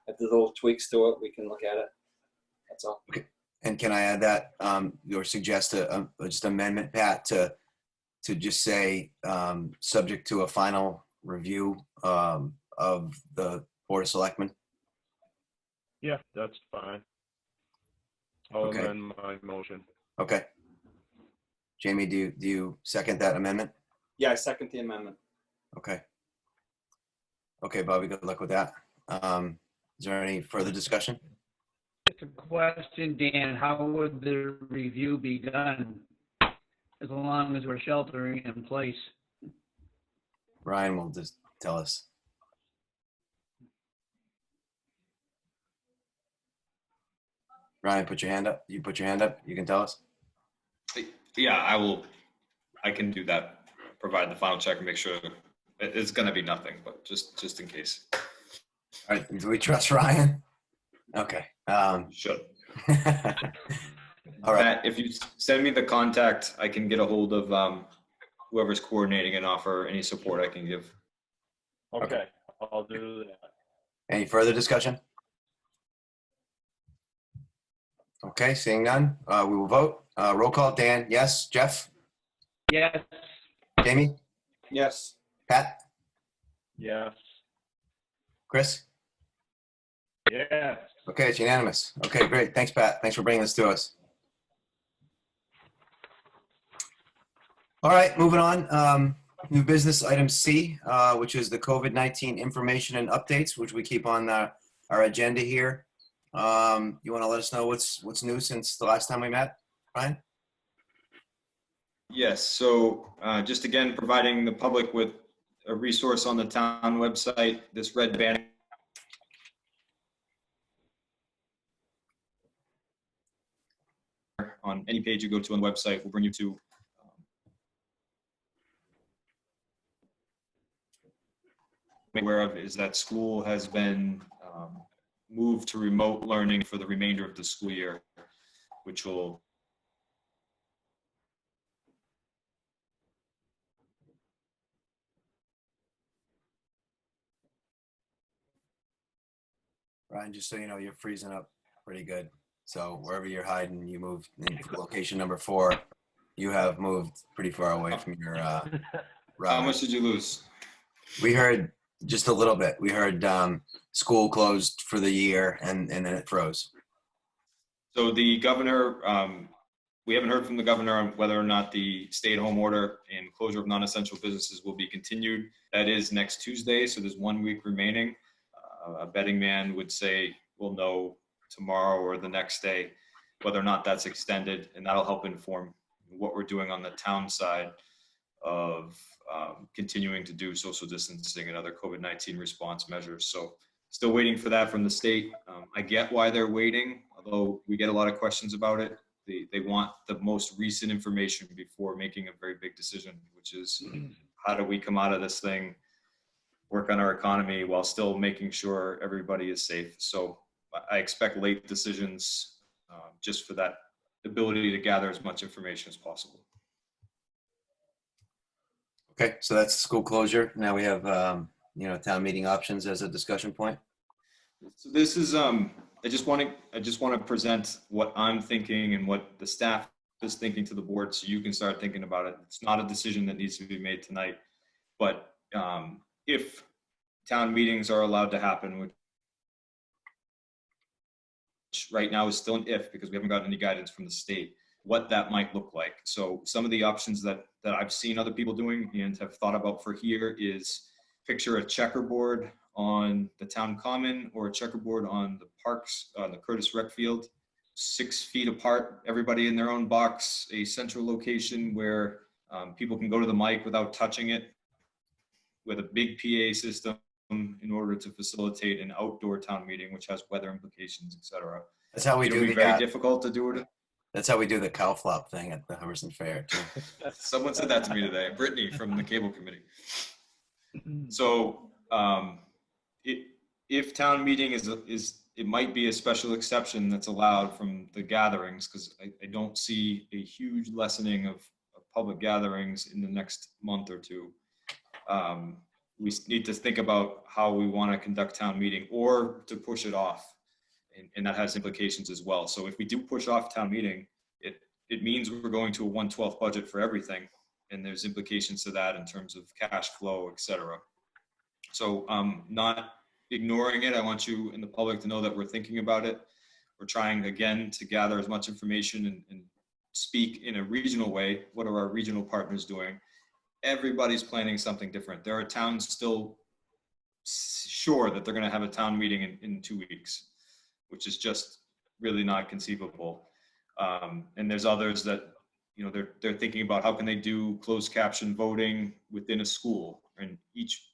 if there's little tweaks to it, we can look at it. That's all. Okay. And can I add that or suggest just amendment, Pat, to just say subject to a final review of the Board of Selectmen? Yeah, that's fine. I'll Okay. amend my motion. Okay. Jamie, do you second that amendment? Yeah, I second the amendment. Okay. Okay, Bobby, good luck with that. Is there any further discussion? Just a question, Dan, how would the review be done as long as we're sheltering in place? Ryan will just tell us. Ryan, put your hand up. You put your hand up. You can tell us. Yeah, I can do that. Provide the final check and make sure it's going to be nothing, but just in case. All right. Do we trust Ryan? Okay. Should. All right. Matt, if you send me the contact, I can get a hold of whoever's coordinating and offer any support I can give. Okay, I'll do that. Any further discussion? Okay, seeing none, we will vote. Roll call. Dan, yes. Jeff? Yes, Jamie? Yes. Pat? Yes. Chris? Yes. Okay, it's unanimous. Okay, great. Thanks, Pat. Thanks for bringing this to us. All right, moving on. New business item C, which is the COVID-19 information and updates, which we keep on our agenda here. You want to let us know what's new since the last time we met, Ryan? Yes, so just again, providing the public with a resource on the town website, this red banner. On any page you go to on the website will bring you to aware of is that school has been moved to remote learning for the remainder of the school year, which will Ryan, just so you know, you're freezing up pretty good. So wherever you're hiding, you moved in location number 4. You have moved pretty far away from your How router. much did you lose? We heard just a little bit. We heard school closed for the year, and then it froze. So the governor, we haven't heard from the governor on whether or not the stay-at-home order and closure of non-essential businesses will be continued. That is next Tuesday, so there's 1 week remaining. A betting man would say we'll know tomorrow or the next day whether or not that's extended, and that'll help inform what we're doing on the town side of continuing to do social distancing and other COVID-19 response measures. So still waiting for that from the state. I get why they're waiting, although we get a lot of questions about it. They want the most recent information before making a very big decision, which is how do we come out of this thing, work on our economy while still making sure everybody is safe. So I expect late decisions just for that ability to gather as much information as possible. Okay, so that's school closure. Now we have, town meeting options as a discussion point. So this is, I just want to present what I'm thinking and what the staff is thinking to the board, so you can start thinking about it. It's not a decision that needs to be made tonight, but if town meetings are allowed to happen, which right now is still an if because we haven't gotten any guidance from the state, what that might look like. So some of the options that I've seen other people doing and have thought about for here is picture a checkerboard on the town common or a checkerboard on the parks, on the Curtis Rec Field, 6 feet apart, everybody in their own box, a central location where people can go to the mic without touching it, with a big PA system in order to facilitate an outdoor town meeting, which has weather implications, et cetera. That's how we It'll do be the. very difficult to do it. That's how we do the cow flop thing at the Hubbardson Fair too. Someone said that to me today, Brittany from the cable committee. So if town meeting is it might be a special exception that's allowed from the gatherings, because I don't see a huge lessening of public gatherings in the next month or two. We need to think about how we want to conduct town meeting or to push it off. And that has implications as well. So if we do push off town meeting, it means we're going to a 1/12 budget for everything. And there's implications to that in terms of cash flow, et cetera. So not ignoring it. I want you and the public to know that we're thinking about it. We're trying again to gather as much information and speak in a regional way. What are our regional partners doing? Everybody's planning something different. There are towns still sure that they're going to have a town meeting in 2 weeks, which is just really not conceivable. And there's others that, they're thinking about how can they do closed caption voting within a school, and each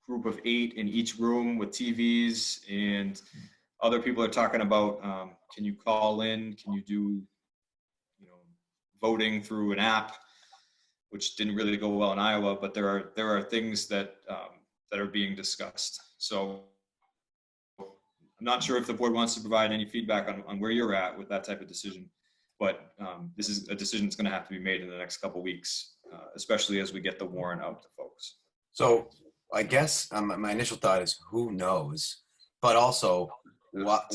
group of 8 in each room with TVs, and other people are talking about, can you call in? Can you do, voting through an app, which didn't really go well in Iowa, but there are things that are being discussed. So I'm not sure if the board wants to provide any feedback on where you're at with that type of decision, but this is a decision that's going to have to be made in the next couple of weeks, especially as we get the warrant out to folks. So I guess my initial thought is who knows, but also what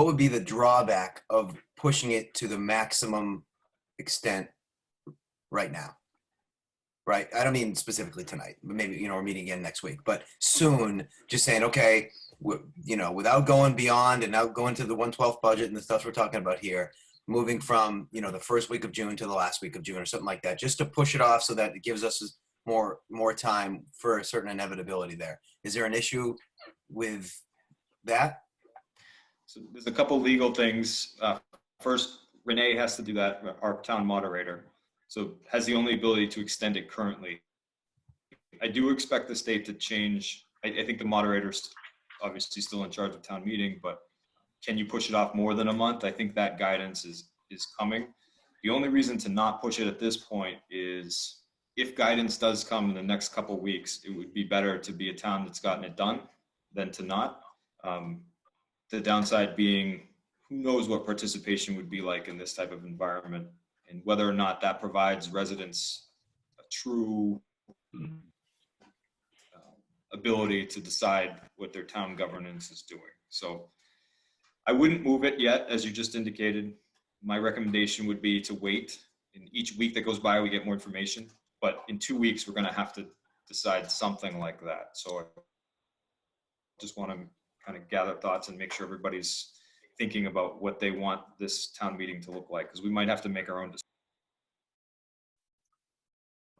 would be the drawback of pushing it to the maximum extent right now? Right. I don't mean specifically tonight, but maybe, we're meeting again next week, but soon, just saying, okay, without going beyond and now going to the 1/12 budget and the stuff we're talking about here, moving from, the first week of June to the last week of June or something like that, just to push it off so that it gives us more time for a certain inevitability there. Is there an issue with that? So there's a couple legal things. First, Renee has to do that, our town moderator. So has the only ability to extend it currently. I do expect the state to change. I think the moderator's obviously still in charge of town meeting, but can you push it off more than a month? I think that guidance is coming. The only reason to not push it at this point is if guidance does come in the next couple of weeks, it would be better to be a town that's gotten it done than to not. The downside being, who knows what participation would be like in this type of environment, and whether or not that provides residents a true ability to decide what their town governance is doing. So I wouldn't move it yet, as you just indicated. My recommendation would be to wait. In each week that goes by, we get more information. But in 2 weeks, we're going to have to decide something like that. So I just want to kind of gather thoughts and make sure everybody's thinking about what they want this town meeting to look like, because we might have to make our own decision.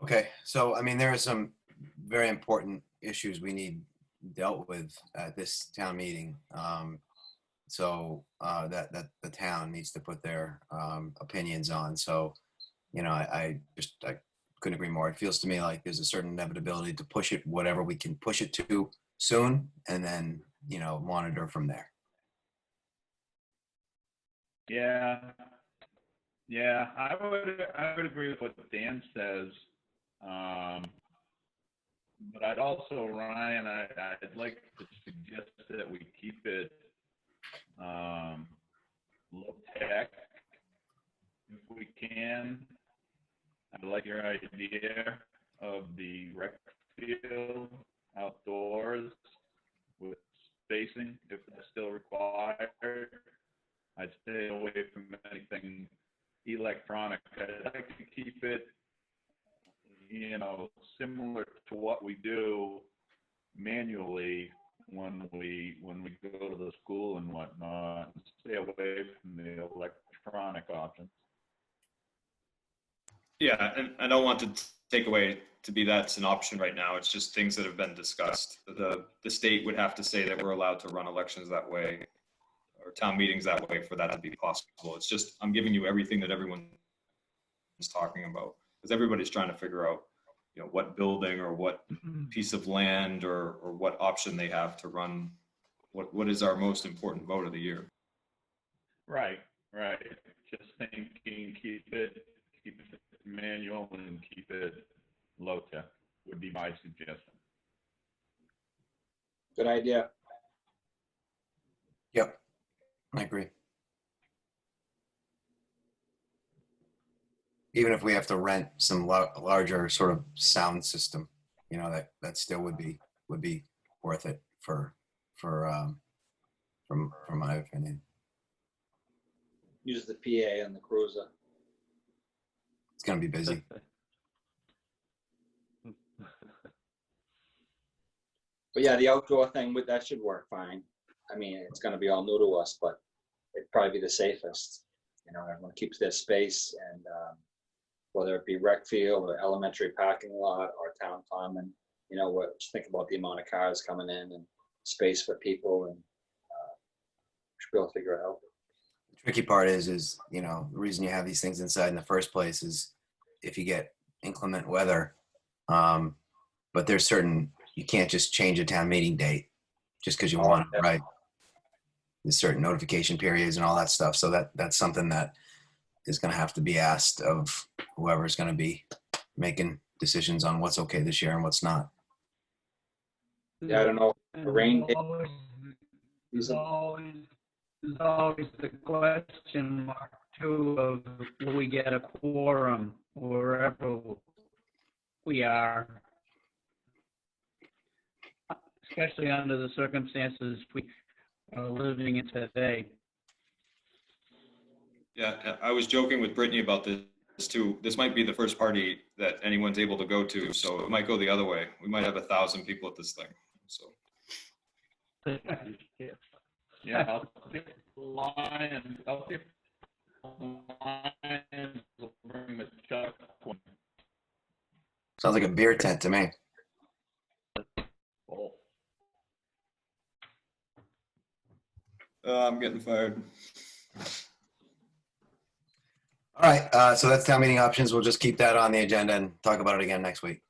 Okay, so I mean, there are some very important issues we need dealt with at this town meeting. That the town needs to put their opinions on. So, you know, I couldn't agree more. It feels to me like there's a certain inevitability to push it, whatever we can push it to soon, and then, you know, monitor from there. Yeah. Yeah, I would agree with what Dan says. But I'd also, Ryan, I'd like to suggest that we keep it low tech if we can. I like your idea of the rec field outdoors with spacing if that's still required. I'd stay away from anything electronic. I'd like to keep it, you know, similar to what we do manually when we go to the school and whatnot, and stay away from the electronic options. Yeah, and I don't want to take away to be that's an option right now. It's just things that have been discussed. The state would have to say that we're allowed to run elections that way or town meetings that way for that to be possible. It's just, I'm giving you everything that everyone is talking about, because everybody's trying to figure out, you know, what building or what piece of land or what option they have to run. What is our most important vote of the year? Right. Just thinking, keep it manual and keep it low tech would be my suggestion. Good idea. Yep, I agree. Even if we have to rent some larger sort of sound system, you know, that still would be worth it from my opinion. Use the PA on the cruiser. It's gonna be busy. But yeah, the outdoor thing, that should work fine. I mean, it's gonna be all new to us, but it'd probably be the safest. You know, everyone keeps their space, and whether it be rec field or elementary parking lot or town common, you know, just think about the amount of cars coming in and space for people, and should be able to figure it out. The tricky part is, you know, the reason you have these things inside in the first place is if you get inclement weather. But there's certain, you can't just change a town meeting date just because you want it, right? There's certain notification periods and all that stuff. So that's something that is going to have to be asked of whoever's going to be making decisions on what's okay this year and what's not. Yeah, I don't know. And The rain date. There's always the question mark too of will we get a quorum wherever we are, especially under the circumstances we are living in today. Yeah, I was joking with Brittany about this too. This might be the first party that anyone's able to go to, so it might go the other way. We might have 1,000 people at this thing. So Yeah, I'll take Lions. I'll take Lions. Will bring the chuck one. Sounds like a beer tent to me. Oh. I'm getting fired. All right, so that's town meeting options. We'll just keep that on the agenda and talk about it again next week.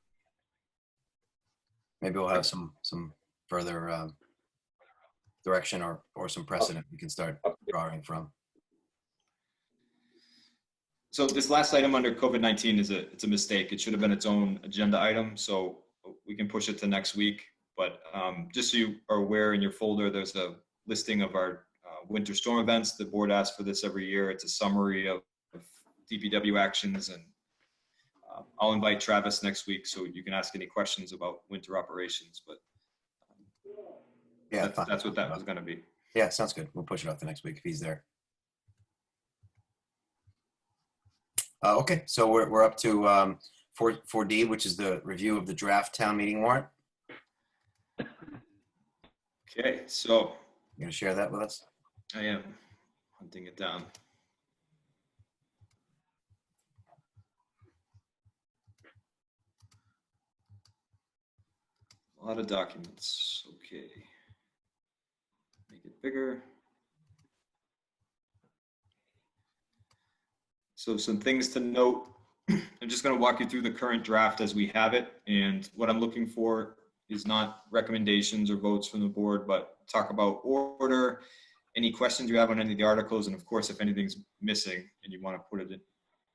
Maybe we'll have some further direction or some precedent we can start drawing from. So this last item under COVID-19 it's a mistake. It should have been its own agenda item, so we can push it to next week. But just so you are aware, in your folder, there's a listing of our winter storm events. The board asks for this every year. It's a summary of DPW actions, and I'll invite Travis next week so you can ask any questions about winter operations. But Yeah, That's, fine. that's what that was gonna be. Yeah, sounds good. We'll push it off the next week if he's there. Okay, so we're up to 4D, which is the review of the draft town meeting warrant. Okay, so You gonna share that with us? I am hunting it down. A lot of documents. Okay. Make it bigger. So some things to note. I'm just going to walk you through the current draft as we have it. And what I'm looking for is not recommendations or votes from the board, but talk about order, any questions you have on any of the articles. And of course, if anything's missing and you want to put it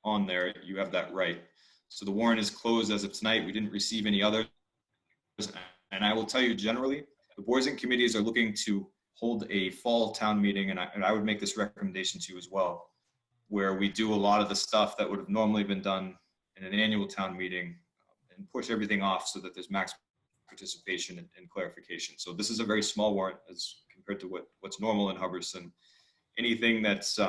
on there, you have that right. So the warrant is closed as of tonight. We didn't receive any others. And I will tell you generally, the boards and committees are looking to hold a fall town meeting, and I would make this recommendation to you as well, where we do a lot of the stuff that would have normally been done in an annual town meeting and push everything off so that there's max participation and clarification. So this is a very small warrant as compared to what's normal in Hubbardston. Anything that's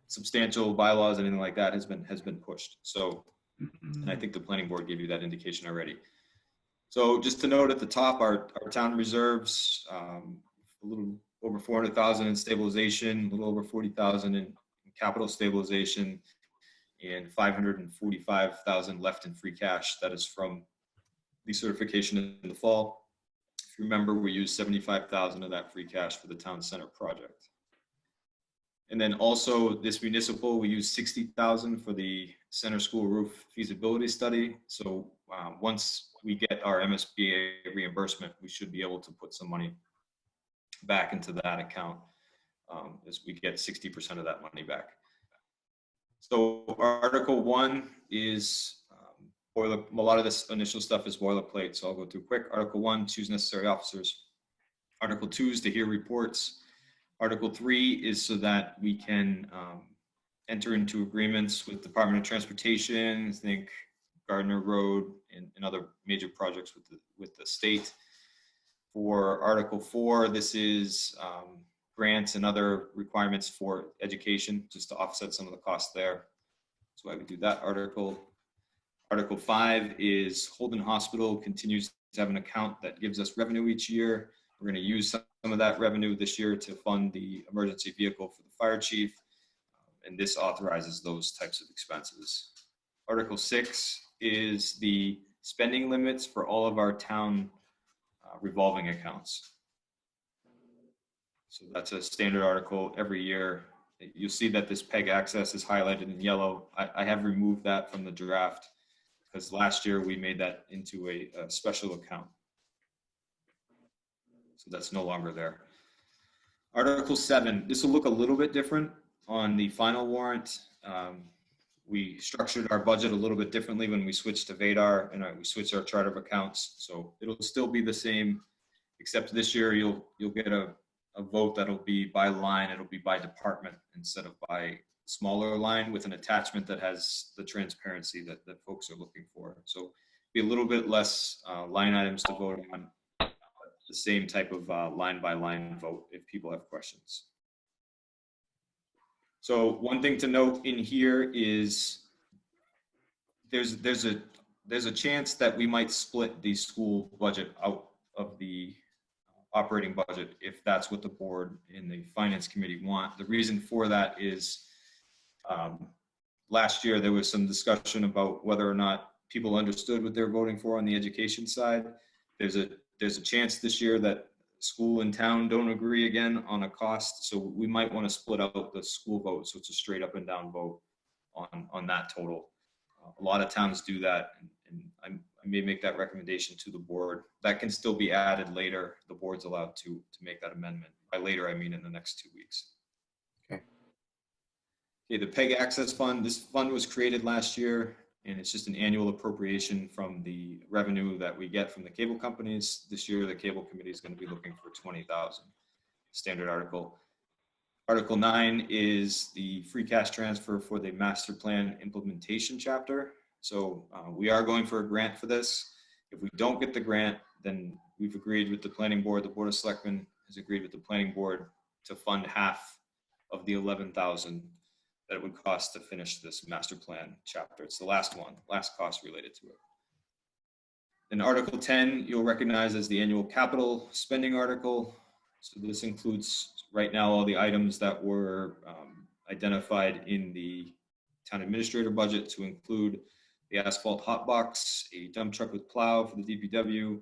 substantial bylaws, anything like that has been pushed. So, and I think the planning board gave you that indication already. So just to note at the top, our town reserves, a little over 400,000 in stabilization, a little over 40,000 in capital stabilization, and 545,000 left in free cash. That is from the certification in the fall. If you remember, we used 75,000 of that free cash for the town center project. And then also this municipal, we used 60,000 for the center school roof feasibility study. So once we get our MSBA reimbursement, we should be able to put some money back into that account as we get 60% of that money back. So Article 1 is a lot of this initial stuff is boilerplate, so I'll go through quick. Article 1, choose necessary officers. Article 2 is to hear reports. Article 3 is so that we can enter into agreements with Department of Transportation, think Gardner Road and other major projects with the state. For Article 4, this is grants and other requirements for education, just to offset some of the costs there. That's why we do that article. Article 5 is Holden Hospital continues to have an account that gives us revenue each year. We're going to use some of that revenue this year to fund the emergency vehicle for the fire chief. And this authorizes those types of expenses. Article 6 is the spending limits for all of our town revolving accounts. So that's a standard article every year. You'll see that this PEG access is highlighted in yellow. I have removed that from the draft because last year we made that into a special account. So that's no longer there. Article 7, this will look a little bit different on the final warrant. We structured our budget a little bit differently when we switched to VADAR and we switched our chart of accounts. So it'll still be the same, except this year you'll get a vote that'll be by line. It'll be by department instead of by smaller line with an attachment that has the transparency that folks are looking for. So be a little bit less line items to vote on, the same type of line by line vote if people have questions. So one thing to note in here is there's a chance that we might split the school budget out of the operating budget if that's what the board and the finance committee want. The reason for that is last year there was some discussion about whether or not people understood what they're voting for on the education side. There's a chance this year that school and town don't agree again on a cost. So we might want to split out the school vote. So it's a straight up and down vote on that total. A lot of towns do that. And I may make that recommendation to the board. That can still be added later. The board's allowed to make that amendment. By later, I mean in the next 2 weeks. Okay. Okay, the PEG Access Fund. This fund was created last year, and it's just an annual appropriation from the revenue that we get from the cable companies. This year, the cable committee is going to be looking for 20,000. Standard article. Article 9 is the free cash transfer for the master plan implementation chapter. So we are going for a grant for this. If we don't get the grant, then we've agreed with the planning board, the Board of Selectmen has agreed with the planning board to fund half of the 11,000 that it would cost to finish this master plan chapter. It's the last one, last cost related to it. In Article 10, you'll recognize as the annual capital spending article. So this includes right now all the items that were identified in the town administrator budget, to include the asphalt hot box, a dump truck with plow for the DPW,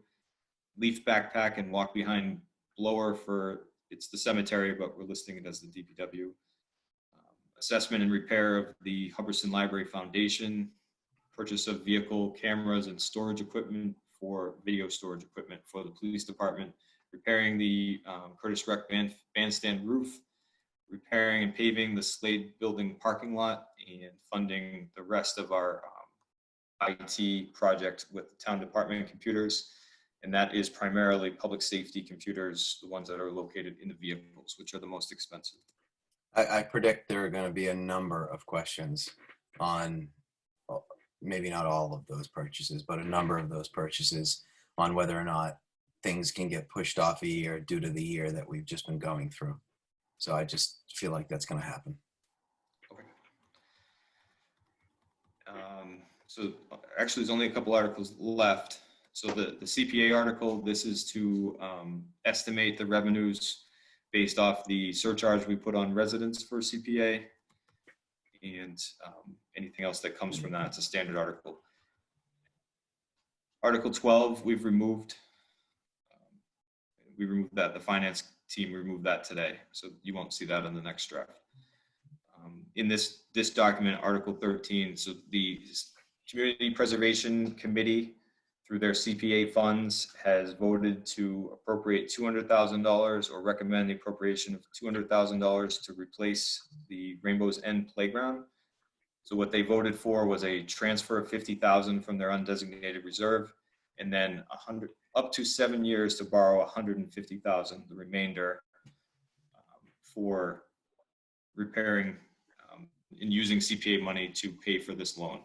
leaf backpack and walk behind blower for, it's the cemetery, but we're listing it as the DPW. Assessment and repair of the Hubbardson Library Foundation, purchase of vehicle cameras and storage equipment for video storage equipment for the police department, repairing the Curtis Rec bandstand roof, repairing and paving the Slade Building parking lot, and funding the rest of our IT project with the town department computers. And that is primarily public safety computers, the ones that are located in the vehicles, which are the most expensive. I predict there are going to be a number of questions on, well, maybe not all of those purchases, but a number of those purchases on whether or not things can get pushed off a year due to the year that we've just been going through. So I just feel like that's going to happen. Okay. So actually, there's only a couple articles left. So the CPA article, this is to estimate the revenues based off the surcharge we put on residents for CPA, and anything else that comes from that. It's a standard article. Article 12, we've removed. We removed that. The finance team removed that today, so you won't see that in the next draft. In this document, Article 13, so the Community Preservation Committee, through their CPA funds, has voted to appropriate $200,000 or recommend the appropriation of $200,000 to replace the Rainbow's End Playground. So what they voted for was a transfer of $50,000 from their undesignated reserve, and then up to 7 years to borrow $150,000, the remainder for repairing and using CPA money to pay for this loan.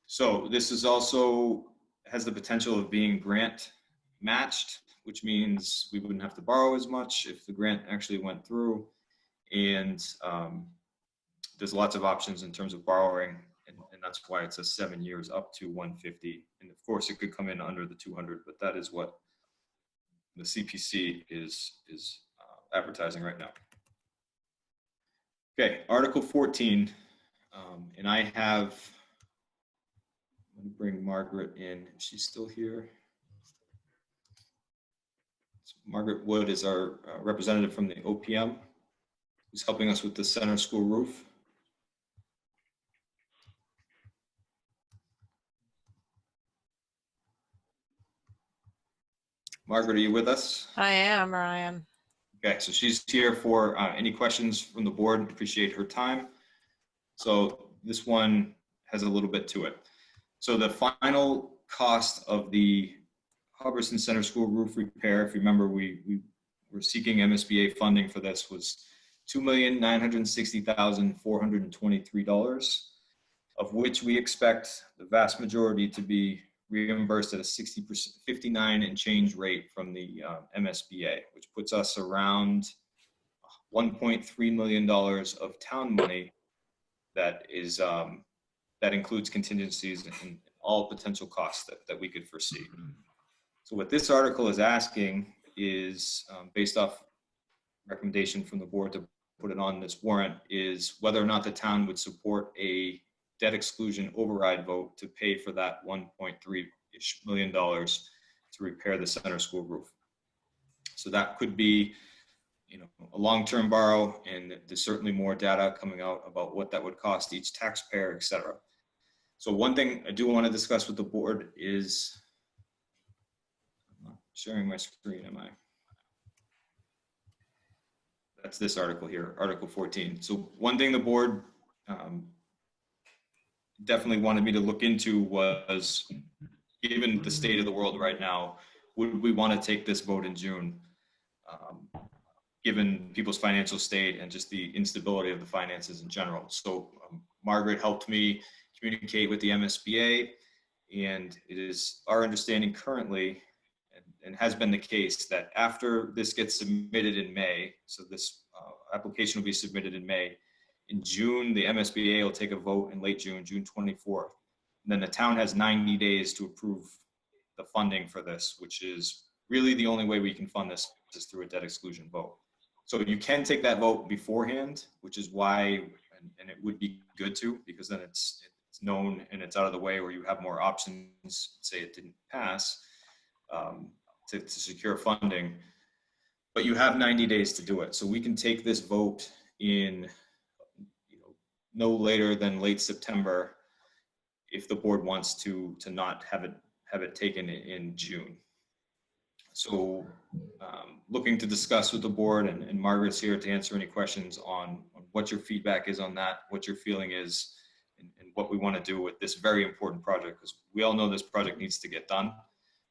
So this is also has the potential of being grant matched, which means we wouldn't have to borrow as much if the grant actually went through. And there's lots of options in terms of borrowing, and that's why it says 7 years up to 150. And of course, it could come in under the 200, but that is what the CPC is advertising right now. Okay, Article 14, and I have. Let me bring Margaret in. If she's still here. So Margaret Wood is our representative from the OPM, who's helping us with the center school roof. Margaret, are you with us? I am, Ryan. Okay, so she's here for any questions from the board. Appreciate her time. So this one has a little bit to it. So the final cost of the Hubbardson Center School roof repair, if you remember, we were seeking MSBA funding for this, was $2,960,423, of which we expect the vast majority to be reimbursed at a 60%, 59 and change rate from the MSBA, which puts us around $1.3 million of town money that is that includes contingencies and all potential costs that we could foresee. So what this article is asking is, based off recommendation from the board to put it on this warrant, is whether or not the town would support a debt exclusion override vote to pay for that $1.3-ish million to repair the center school roof. So that could be, a long-term borrow, and there's certainly more data coming out about what that would cost each taxpayer, et cetera. So one thing I do want to discuss with the board is, I'm not sharing my screen, am I? That's this article here, Article 14. So one thing the board definitely wanted me to look into was, given the state of the world right now, would we want to take this vote in June? Given people's financial state and just the instability of the finances in general. So Margaret helped me communicate with the MSBA, and it is our understanding currently, and and has been the case, that after this gets submitted in May, so this application will be submitted in May, in June, the MSBA will take a vote in late June, June 24th. And then the town has 90 days to approve the funding for this, which is really the only way we can fund this is through a debt exclusion vote. So you can take that vote beforehand, which is why, and it would be good to, because then it's known and it's out of the way, where you have more options, say it didn't pass, to secure funding. But you have 90 days to do it. So we can take this vote in, no later than late September, if the board wants to not have it taken in June. So looking to discuss with the board, and Margaret's here to answer any questions on what your feedback is on that, what your feeling is, and what we want to do with this very important project, because we all know this project needs to get done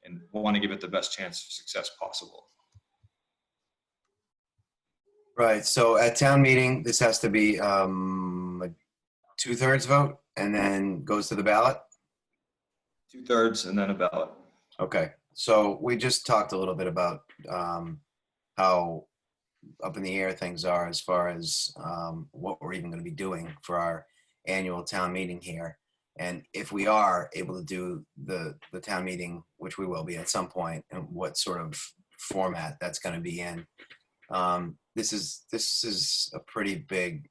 and want to give it the best chance of success possible. Right, so at town meeting, this has to be a 2/3 vote and then goes to the ballot? 2/3 and then a ballot. Okay, so we just talked a little bit about how up in the air things are as far as what we're even going to be doing for our annual town meeting here. And if we are able to do the town meeting, which we will be at some point, and what sort of format that's going to be in. This is a pretty big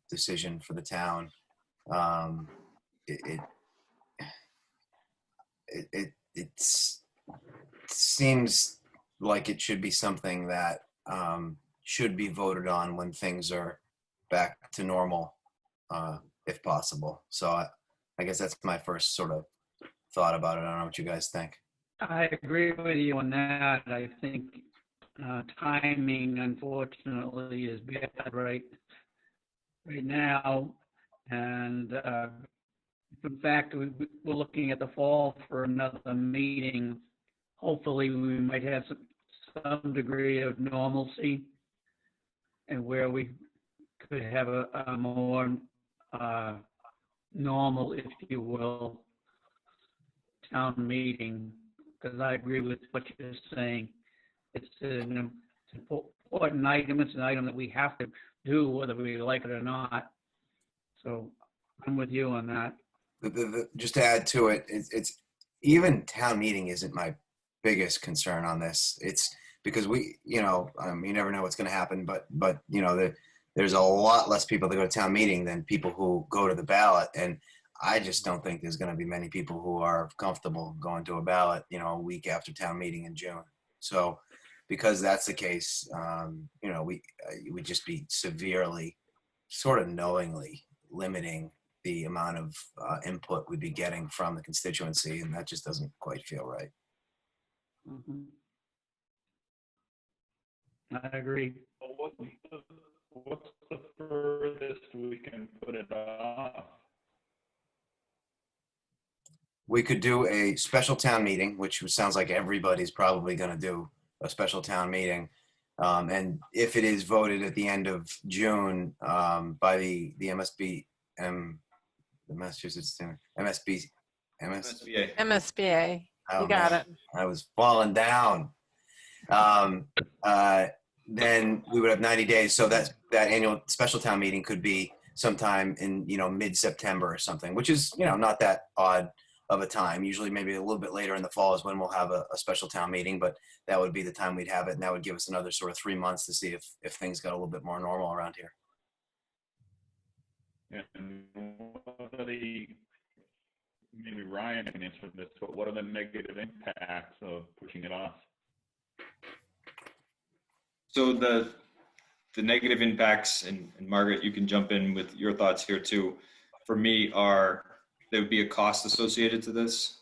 decision for the town. It seems like it should be something that should be voted on when things are back to normal, if possible. So I guess that's my first sort of thought about it. I don't know what you guys think. I agree with you on that. I think timing, unfortunately, is bad right now. And in fact, we're looking at the fall for another meeting. Hopefully, we might have some degree of normalcy, and where we could have a more normal, if you will, town meeting. Because I agree with what you're saying. It's an important item. It's an item that we have to do whether we like it or not. So I'm with you on that. Just to add to it, it's even town meeting isn't my biggest concern on this. It's because you never know what's going to happen, but there's a lot less people that go to town meeting than people who go to the ballot. And I just don't think there's going to be many people who are comfortable going to a ballot, a week after town meeting in June. So because that's the case, we just be severely, sort of knowingly limiting the amount of input we'd be getting from the constituency, and that just doesn't quite feel right. Mm-hmm. I agree. What's the furthest we can put it off? We could do a special town meeting, which sounds like everybody's probably going to do a special town meeting. And if it is voted at the end of June by the Massachusetts MSBA. MSBA. Oh, You got man, it. I was falling down. Then we would have 90 days. So that annual special town meeting could be sometime in, mid-September or something, which is, not that odd of a time. Usually maybe a little bit later in the fall is when we'll have a special town meeting, but that would be the time we'd have it. And that would give us another sort of 3 months to see if things got a little bit more normal around here. And maybe Ryan can answer this, but what are the negative impacts of pushing it off? So the negative impacts, and Margaret, you can jump in with your thoughts here too, for me there would be a cost associated to this.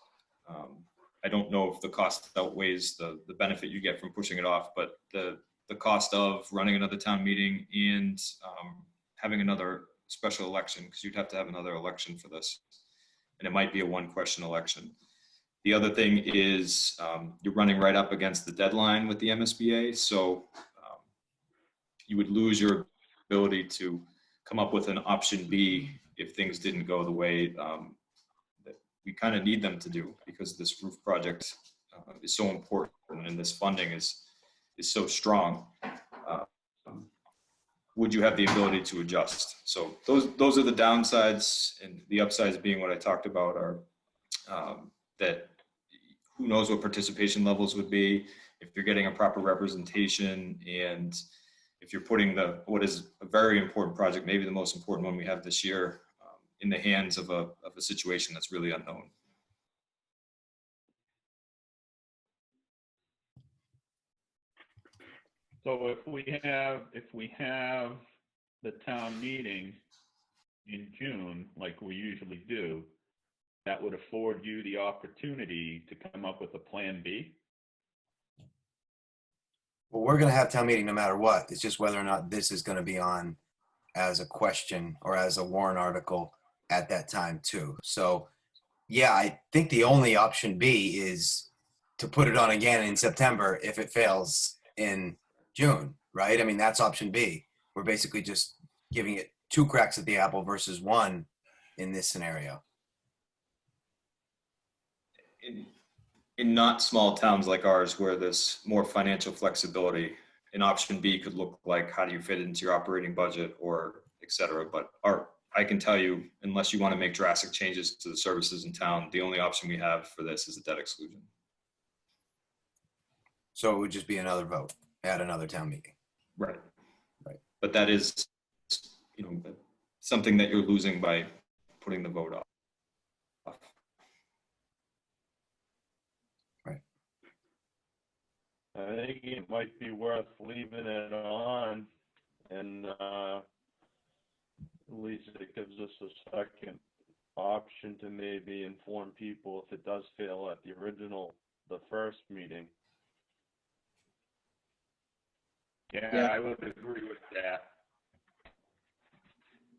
I don't know if the cost outweighs the benefit you get from pushing it off, but the cost of running another town meeting and having another special election, because you'd have to have another election for this. And it might be a one-question election. The other thing is you're running right up against the deadline with the MSBA. So you would lose your ability to come up with an option B if things didn't go the way that we kind of need them to do, because this roof project is so important and this funding is so strong, would you have the ability to adjust? So those are the downsides, and the upsides being what I talked about are that who knows what participation levels would be if you're getting a proper representation, and if you're putting what is a very important project, maybe the most important one we have this year, in the hands of a situation that's really unknown. So if we have the town meeting in June, like we usually do, that would afford you the opportunity to come up with a plan B? Well, we're going to have town meeting no matter what. It's just whether or not this is going to be on as a question or as a warrant article at that time too. So yeah, I think the only option B is to put it on again in September if it fails in June, right? I mean, that's option B. We're basically just giving it 2 cracks at the apple versus 1 in this scenario. In not small towns like ours where there's more financial flexibility, an option B could look like, how do you fit it into your operating budget, or et cetera. But I can tell you, unless you want to make drastic changes to the services in town, the only option we have for this is a debt exclusion. So it would just be another vote at another town meeting. Right. Right. But that is, something that you're losing by putting the vote off. I think it might be worth leaving it on, and at least it gives us a second option to maybe inform people if it does fail at the first meeting. Yeah, I would agree with that.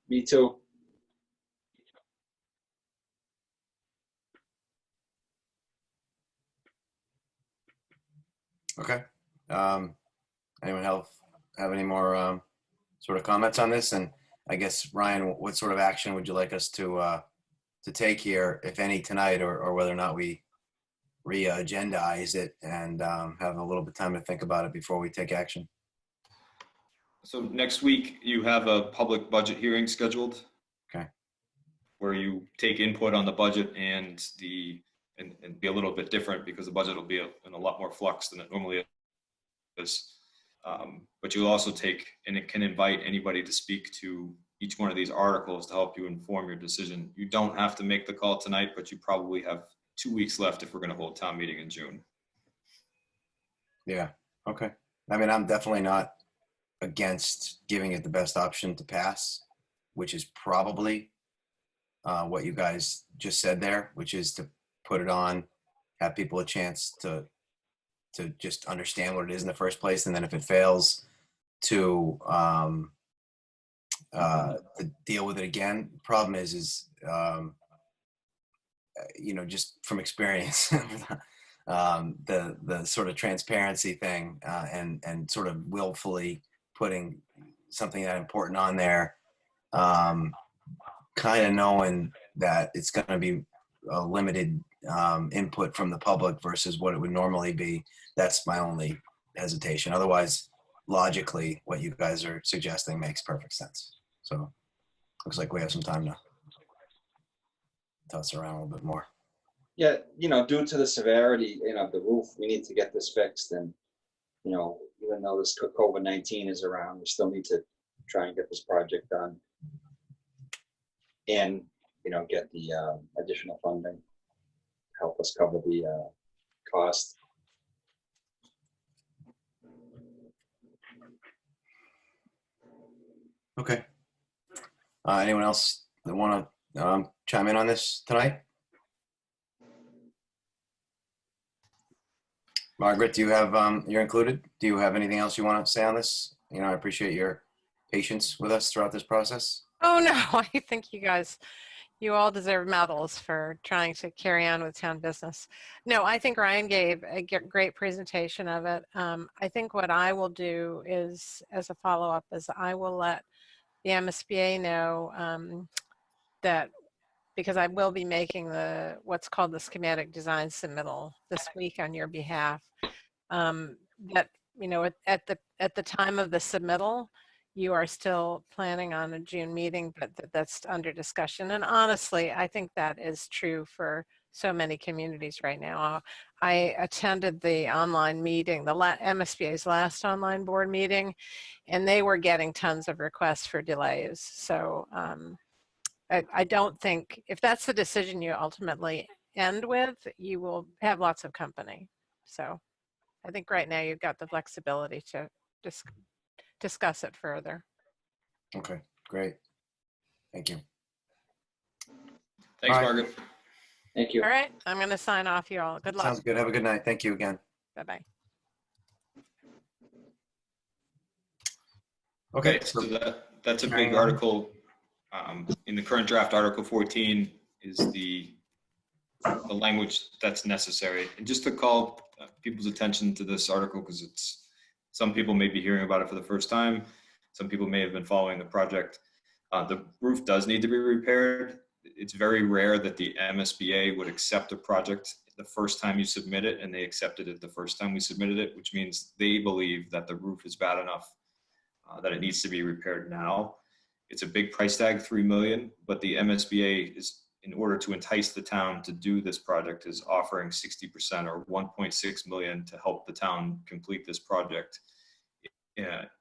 Me too. Okay. Anyone else have any more sort of comments on this? And I guess, Ryan, what sort of action would you like us to take here, if any, tonight, or whether or not we re-agendize it and have a little bit of time to think about it before we take action? So next week you have a public budget hearing scheduled. Okay. Where you take input on the budget and be a little bit different, because the budget will be in a lot more flux than it normally is. But you'll also take, and it can invite anybody to speak to each one of these articles to help you inform your decision. You don't have to make the call tonight, but you probably have 2 weeks left if we're going to hold town meeting in June. Yeah. Okay. I mean, I'm definitely not against giving it the best option to pass, which is probably what you guys just said there, which is to put it on, have people a chance to just understand what it is in the first place, and then if it fails, to deal with it again. Problem is just from experience, the sort of transparency thing, and sort of willfully putting something that important on there, kind of knowing that it's going to be a limited input from the public versus what it would normally be. That's my only hesitation. Otherwise, logically, what you guys are suggesting makes perfect sense. So looks like we have some time to toss around a little bit more. Yeah, due to the severity, of the roof, we need to get this fixed. And, even though this COVID-19 is around, we still need to try and get this project done. And, get the additional funding, help us cover the cost. Okay. Anyone else that want to chime in on this tonight? Margaret, do you have, you're included? Do you have anything else you want to say on this? I appreciate your patience with us throughout this process. Oh, no, I think you all deserve medals for trying to carry on with town business. No, I think Ryan gave a great presentation of it. I think what I will do is, as a follow-up, is I will let the MSBA know that, because I will be making what's called the schematic design submittal this week on your behalf, that, you know, at the time of the submittal, you are still planning on a June meeting, but that's under discussion. And honestly, I think that is true for so many communities right now. I attended the online meeting, the MSBA's last online board meeting, and they were getting tons of requests for delays. So I don't think, if that's the decision you ultimately end with, you will have lots of company. So I think right now you've got the flexibility to discuss it further. Okay, great. Thank you. Thanks, All right. Margaret. Thank you. All right, I'm going to sign off, you all. Good luck. Sounds good. Have a good night. Thank you again. Bye-bye. Okay. So that's a Carrying big on. article. In the current draft, Article 14 is the language that's necessary. And just to call people's attention to this article, because some people may be hearing about it for the first time. Some people may have been following the project. The roof does need to be repaired. It's very rare that the MSBA would accept a project the first time you submit it, and they accepted it the first time we submitted it, which means they believe that the roof is bad enough that it needs to be repaired now. It's a big price tag, $3 million, but the MSBA is, in order to entice the town to do this project, is offering 60% or $1.6 million to help the town complete this project.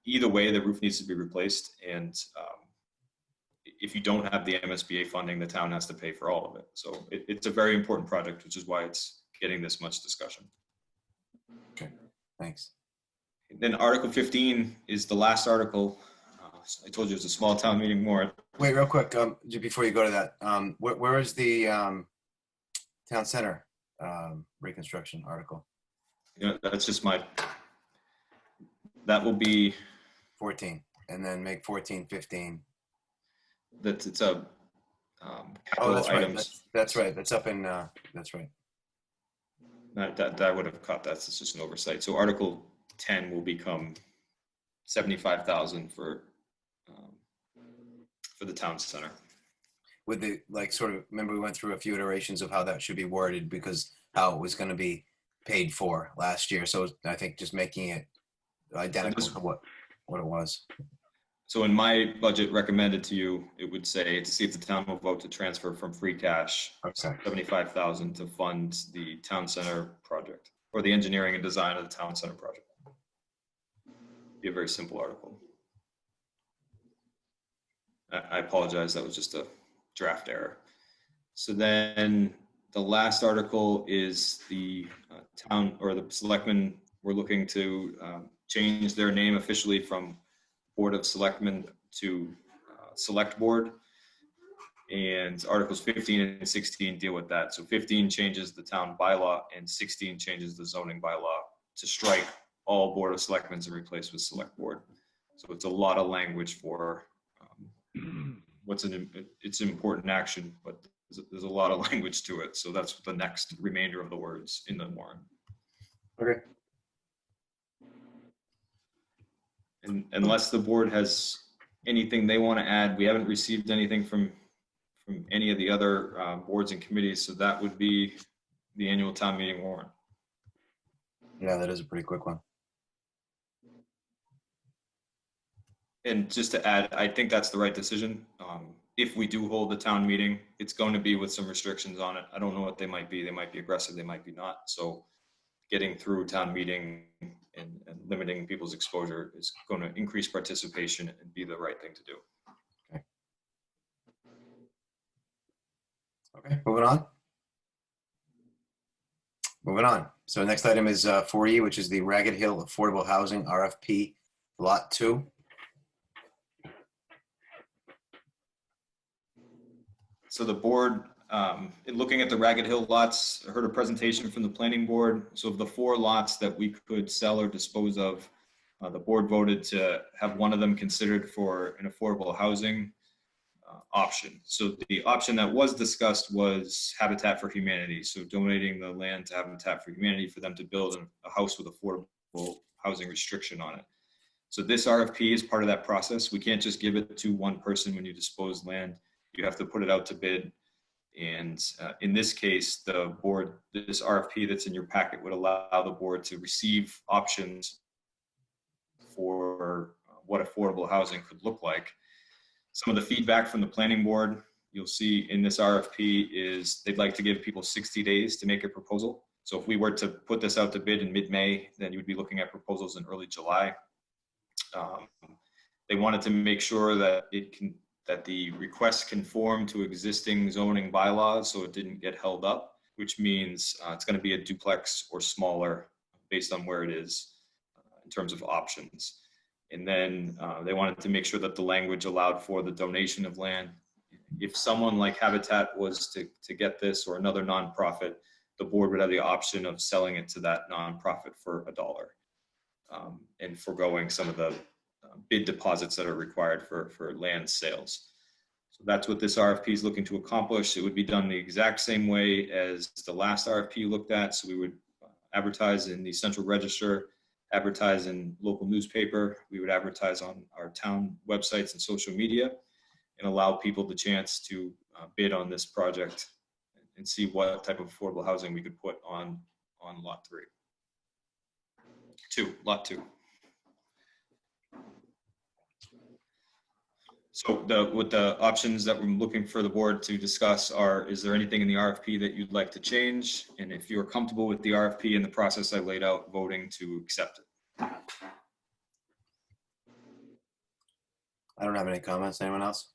Either way, the roof needs to be replaced, and if you don't have the MSBA funding, the town has to pay for all of it. So it's a very important project, which is why it's getting this much discussion. Okay, thanks. Then Article 15 is the last article. I told you it's a small town meeting warrant. Wait, real quick, just before you go to that, where is the town center reconstruction article? You know, that's just that will be 14, and then make 14, 15. that it's a Oh, capital that's right. items. That's right. That's up in, that's right. That would have cut. That's just an oversight. So Article 10 will become 75,000 for the town center. With the, like, sort of, remember we went through a few iterations of how that should be worded because how it was going to be paid for last year. So I think just making it identical to what it was. So in my budget recommended to you, it would say to see if the town will vote to transfer from free cash Okay. 75,000 to fund the town center project, or the engineering and design of the town center project. Be a very simple article. I apologize, that was just a draft error. So then the last article is the town, or the selectmen were looking to change their name officially from Board of Selectmen to Select Board. And Articles 15 and 16 deal with that. So 15 changes the town bylaw and 16 changes the zoning bylaw to strike all Board of Selectmen and replace with Select Board. So it's a lot of language for it's an important action, but there's a lot of language to it. So that's the next remainder of the words in the warrant. Okay. And unless the board has anything they want to add, we haven't received anything from any of the other boards and committees. So that would be the annual town meeting warrant. Yeah, that is a pretty quick one. And just to add, I think that's the right decision. If we do hold the town meeting, it's going to be with some restrictions on it. I don't know what they might be. They might be aggressive, they might be not. So getting through town meeting and limiting people's exposure is going to increase participation and be the right thing to do. Okay, moving on. Moving on. So next item is 4E, which is the Ragged Hill Affordable Housing RFP Lot 2. So the board, in looking at the Ragged Hill lots, I heard a presentation from the planning board. So of the 4 lots that we could sell or dispose of, the board voted to have one of them considered for an affordable housing option. So the option that was discussed was Habitat for Humanity. So donating the land to Habitat for Humanity for them to build a house with affordable housing restriction on it. So this RFP is part of that process. We can't just give it to one person when you dispose land. You have to put it out to bid. And in this case, the board, this RFP that's in your packet would allow the board to receive options for what affordable housing could look like. Some of the feedback from the planning board you'll see in this RFP is they'd like to give people 60 days to make a proposal. So if we were to put this out to bid in mid-May, then you would be looking at proposals in early July. They wanted to make sure that that the request conform to existing zoning bylaws so it didn't get held up, which means it's going to be a duplex or smaller based on where it is in terms of options. And then they wanted to make sure that the language allowed for the donation of land. If someone like Habitat was to get this, or another nonprofit, the board would have the option of selling it to that nonprofit for $1 and foregoing some of the bid deposits that are required for land sales. So that's what this RFP is looking to accomplish. It would be done the exact same way as the last RFP you looked at. So we would advertise in the Central Register, advertise in local newspaper. We would advertise on our town websites and social media, and allow people the chance to bid on this project and see what type of affordable housing we could put on lot 2. Lot 2. So what the options that we're looking for the board to discuss are, is there anything in the RFP that you'd like to change? And if you're comfortable with the RFP and the process I laid out, voting to accept it. I don't have any comments. Anyone else?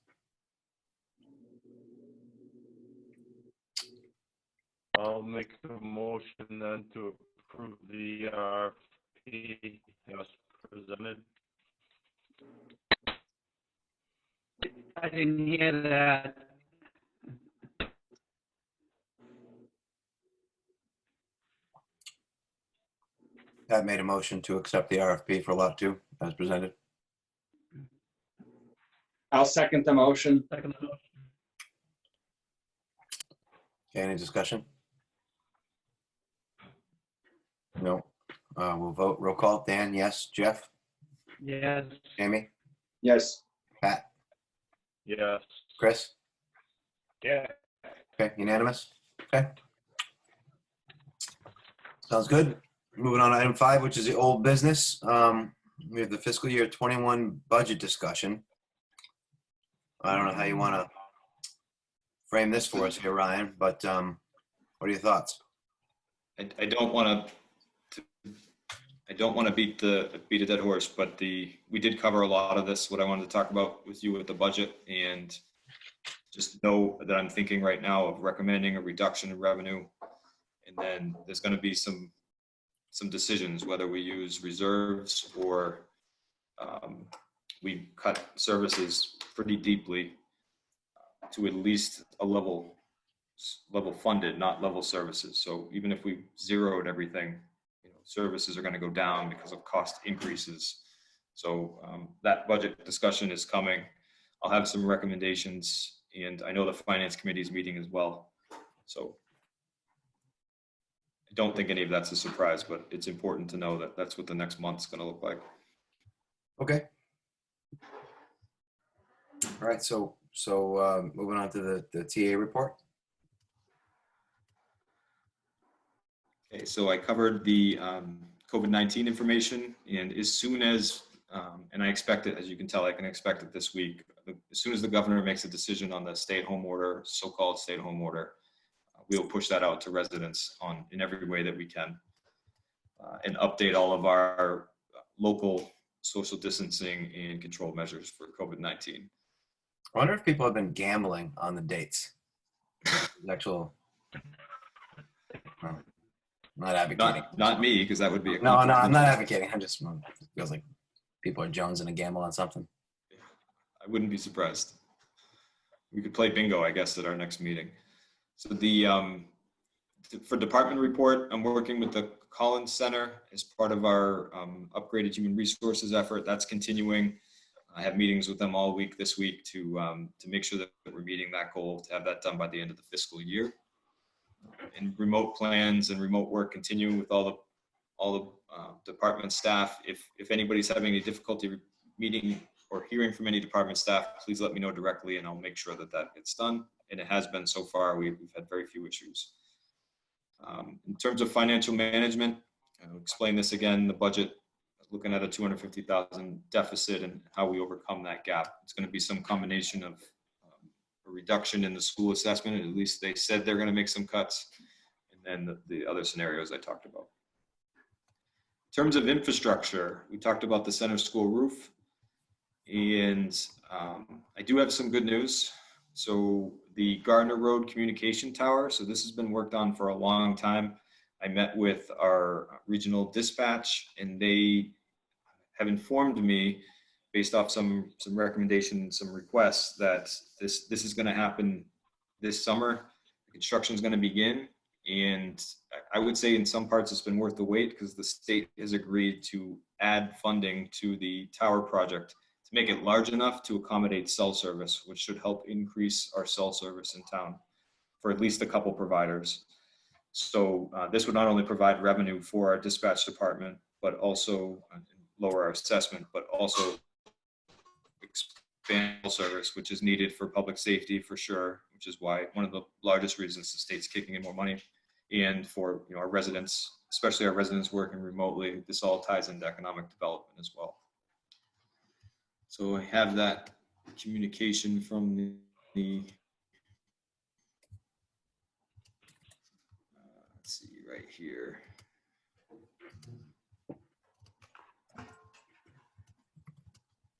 I'll make a motion then to approve the RFP as presented. I didn't hear that. Pat made a motion to accept the RFP for lot 2 as presented. I'll second the motion. Second. Okay, any discussion? No. We'll vote. Roll call. Dan, yes. Jeff? Yes. Jamie? Yes. Pat? Yes. Chris? Yeah. Okay, unanimous? Okay. Sounds good. Moving on to item 5, which is the old business. We have the fiscal year 21 budget discussion. I don't know how you want to frame this for us here, Ryan, but what are your thoughts? I don't want to beat a dead horse, but we did cover a lot of this. What I wanted to talk about with you with the budget, and just know that I'm thinking right now of recommending a reduction in revenue, and then there's going to be some decisions whether we use reserves or we cut services pretty deeply to at least a level funded, not level services. So even if we zeroed everything, services are going to go down because of cost increases. So that budget discussion is coming. I'll have some recommendations, and I know the finance committee is meeting as well. So I don't think any of that's a surprise, but it's important to know that that's what the next month's going to look like. Okay. All right, so moving on to the TA report. Okay, so I covered the COVID-19 information, and as soon as, and I expect it, as you can tell, I can expect it this week, as soon as the governor makes a decision on the stay-at-home order, so-called stay-at-home order, we'll push that out to residents in every way that we can, and update all of our local social distancing and control measures for COVID-19. I wonder if people have been gambling on the dates. Actual. Not advocating. Not me, because that would be a No, I'm not advocating. It feels like people are jonesing to gamble on something. I wouldn't be surprised. We could play bingo, I guess, at our next meeting. So for department report, I'm working with the Collins Center as part of our upgraded human resources effort. That's continuing. I have meetings with them all week this week to make sure that we're meeting that goal, to have that done by the end of the fiscal year. And remote plans and remote work continue with all the department staff. If anybody's having any difficulty meeting or hearing from any department staff, please let me know directly and I'll make sure that that gets done. And it has been so far. We've had very few issues. In terms of financial management, I'll explain this again, the budget, looking at a 250,000 deficit and how we overcome that gap. It's going to be some combination of a reduction in the school assessment. At least they said they're going to make some cuts. And then the other scenarios I talked about. In terms of infrastructure, we talked about the center school roof. And I do have some good news. So the Gardner Road communication tower, so this has been worked on for a long time. I met with our regional dispatch and they have informed me, based off some recommendations, some requests, that this is going to happen this summer. The construction is going to begin. And I would say in some parts it's been worth the wait because the state has agreed to add funding to the tower project to make it large enough to accommodate cell service, which should help increase our cell service in town for at least a couple providers. So this would not only provide revenue for our dispatch department, but also lower our assessment, but also expand service, which is needed for public safety for sure, which is why one of the largest reasons the state's kicking in more money. And for our residents, especially our residents working remotely, this all ties into economic development as well. So I have that communication from the let's see right here.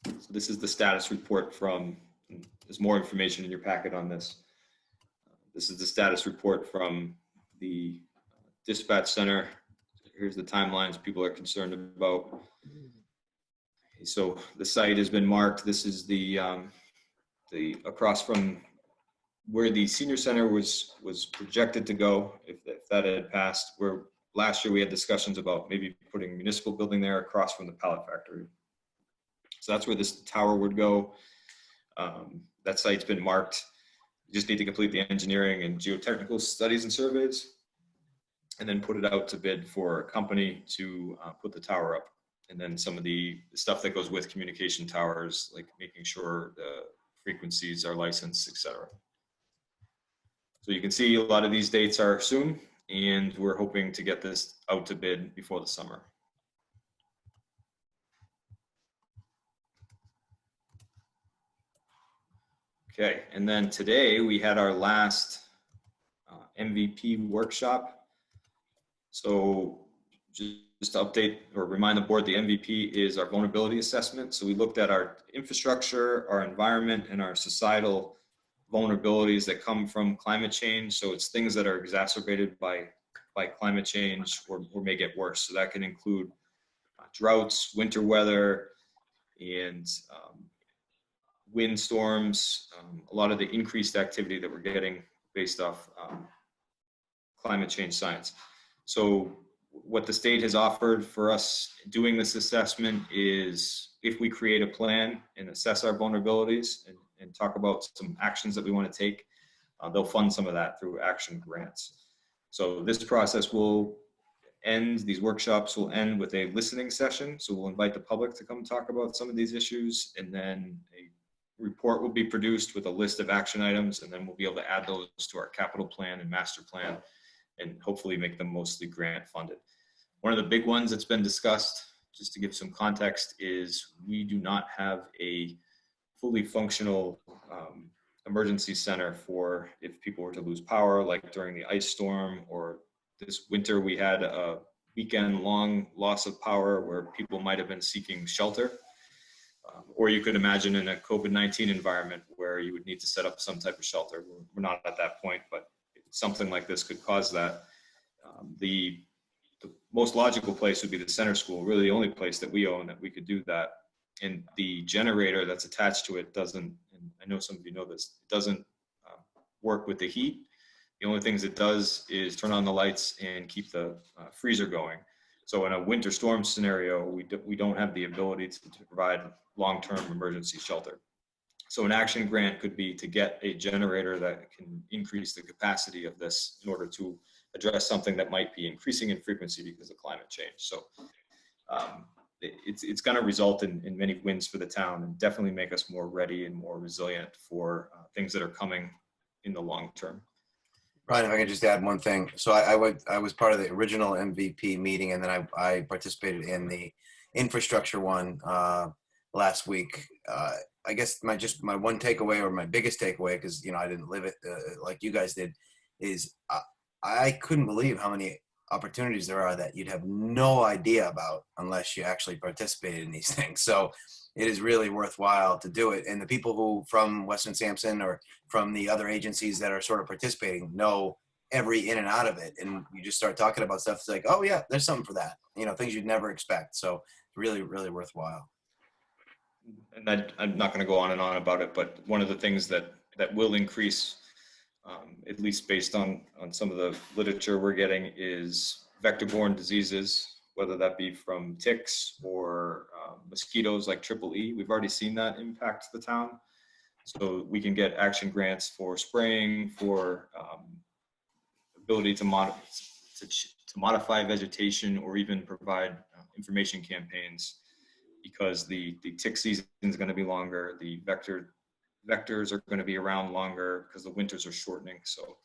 So this is the status report from, there's more information in your packet on this. This is the status report from the dispatch center. Here's the timelines people are concerned about. So the site has been marked. This is the across from where the senior center was projected to go, if that had passed, where last year we had discussions about maybe putting a municipal building there across from the pallet factory. So that's where this tower would go. That site's been marked. You just need to complete the engineering and geotechnical studies and surveys, and then put it out to bid for a company to put the tower up. And then some of the stuff that goes with communication towers, like making sure the frequencies are licensed, etc. So you can see a lot of these dates are soon, and we're hoping to get this out to bid before the summer. Okay, and then today we had our last MVP workshop. So just to update or remind the board, the MVP is our vulnerability assessment. So we looked at our infrastructure, our environment, and our societal vulnerabilities that come from climate change. So it's things that are exacerbated by climate change or may get worse. So that can include droughts, winter weather, and windstorms, a lot of the increased activity that we're getting based off climate change science. So what the state has offered for us doing this assessment is, if we create a plan and assess our vulnerabilities and talk about some actions that we want to take, they'll fund some of that through action grants. So this process will end, these workshops will end with a listening session. So we'll invite the public to come talk about some of these issues, and then a report will be produced with a list of action items, and then we'll be able to add those to our capital plan and master plan and hopefully make them mostly grant funded. One of the big ones that's been discussed, just to give some context, is we do not have a fully functional emergency center for if people were to lose power, like during the ice storm, or this winter we had a weekend-long loss of power where people might have been seeking shelter. Or you could imagine in a COVID-19 environment where you would need to set up some type of shelter. We're not at that point, but something like this could cause that. The most logical place would be the center school, really the only place that we own that we could do that. And the generator that's attached to it doesn't, and I know some of you know this, it doesn't work with the heat. The only things it does is turn on the lights and keep the freezer going. So in a winter storm scenario, we don't have the ability to provide long-term emergency shelter. So an action grant could be to get a generator that can increase the capacity of this in order to address something that might be increasing in frequency because of climate change. So it's going to result in many wins for the town and definitely make us more ready and more resilient for things that are coming in the long term. Ryan, if I could just add one thing. So I was part of the original MVP meeting, and then I participated in the infrastructure one last week. I guess my one takeaway, or my biggest takeaway, because I didn't live it like you guys did, is I couldn't believe how many opportunities there are that you'd have no idea about unless you actually participated in these things. So it is really worthwhile to do it. And the people who from Western Sampson or from the other agencies that are sort of participating know every in and out of it. And you just start talking about stuff. It's like, oh yeah, there's something for that. Things you'd never expect. So really, really worthwhile. And I'm not going to go on and on about it, but one of the things that will increase, at least based on some of the literature we're getting, is vector-borne diseases, whether that be from ticks or mosquitoes like EEE. We've already seen that impact the town. So we can get action grants for spraying, for ability to modify vegetation, or even provide information campaigns, because the tick season is going to be longer. The vectors are going to be around longer because the winters are shortening. So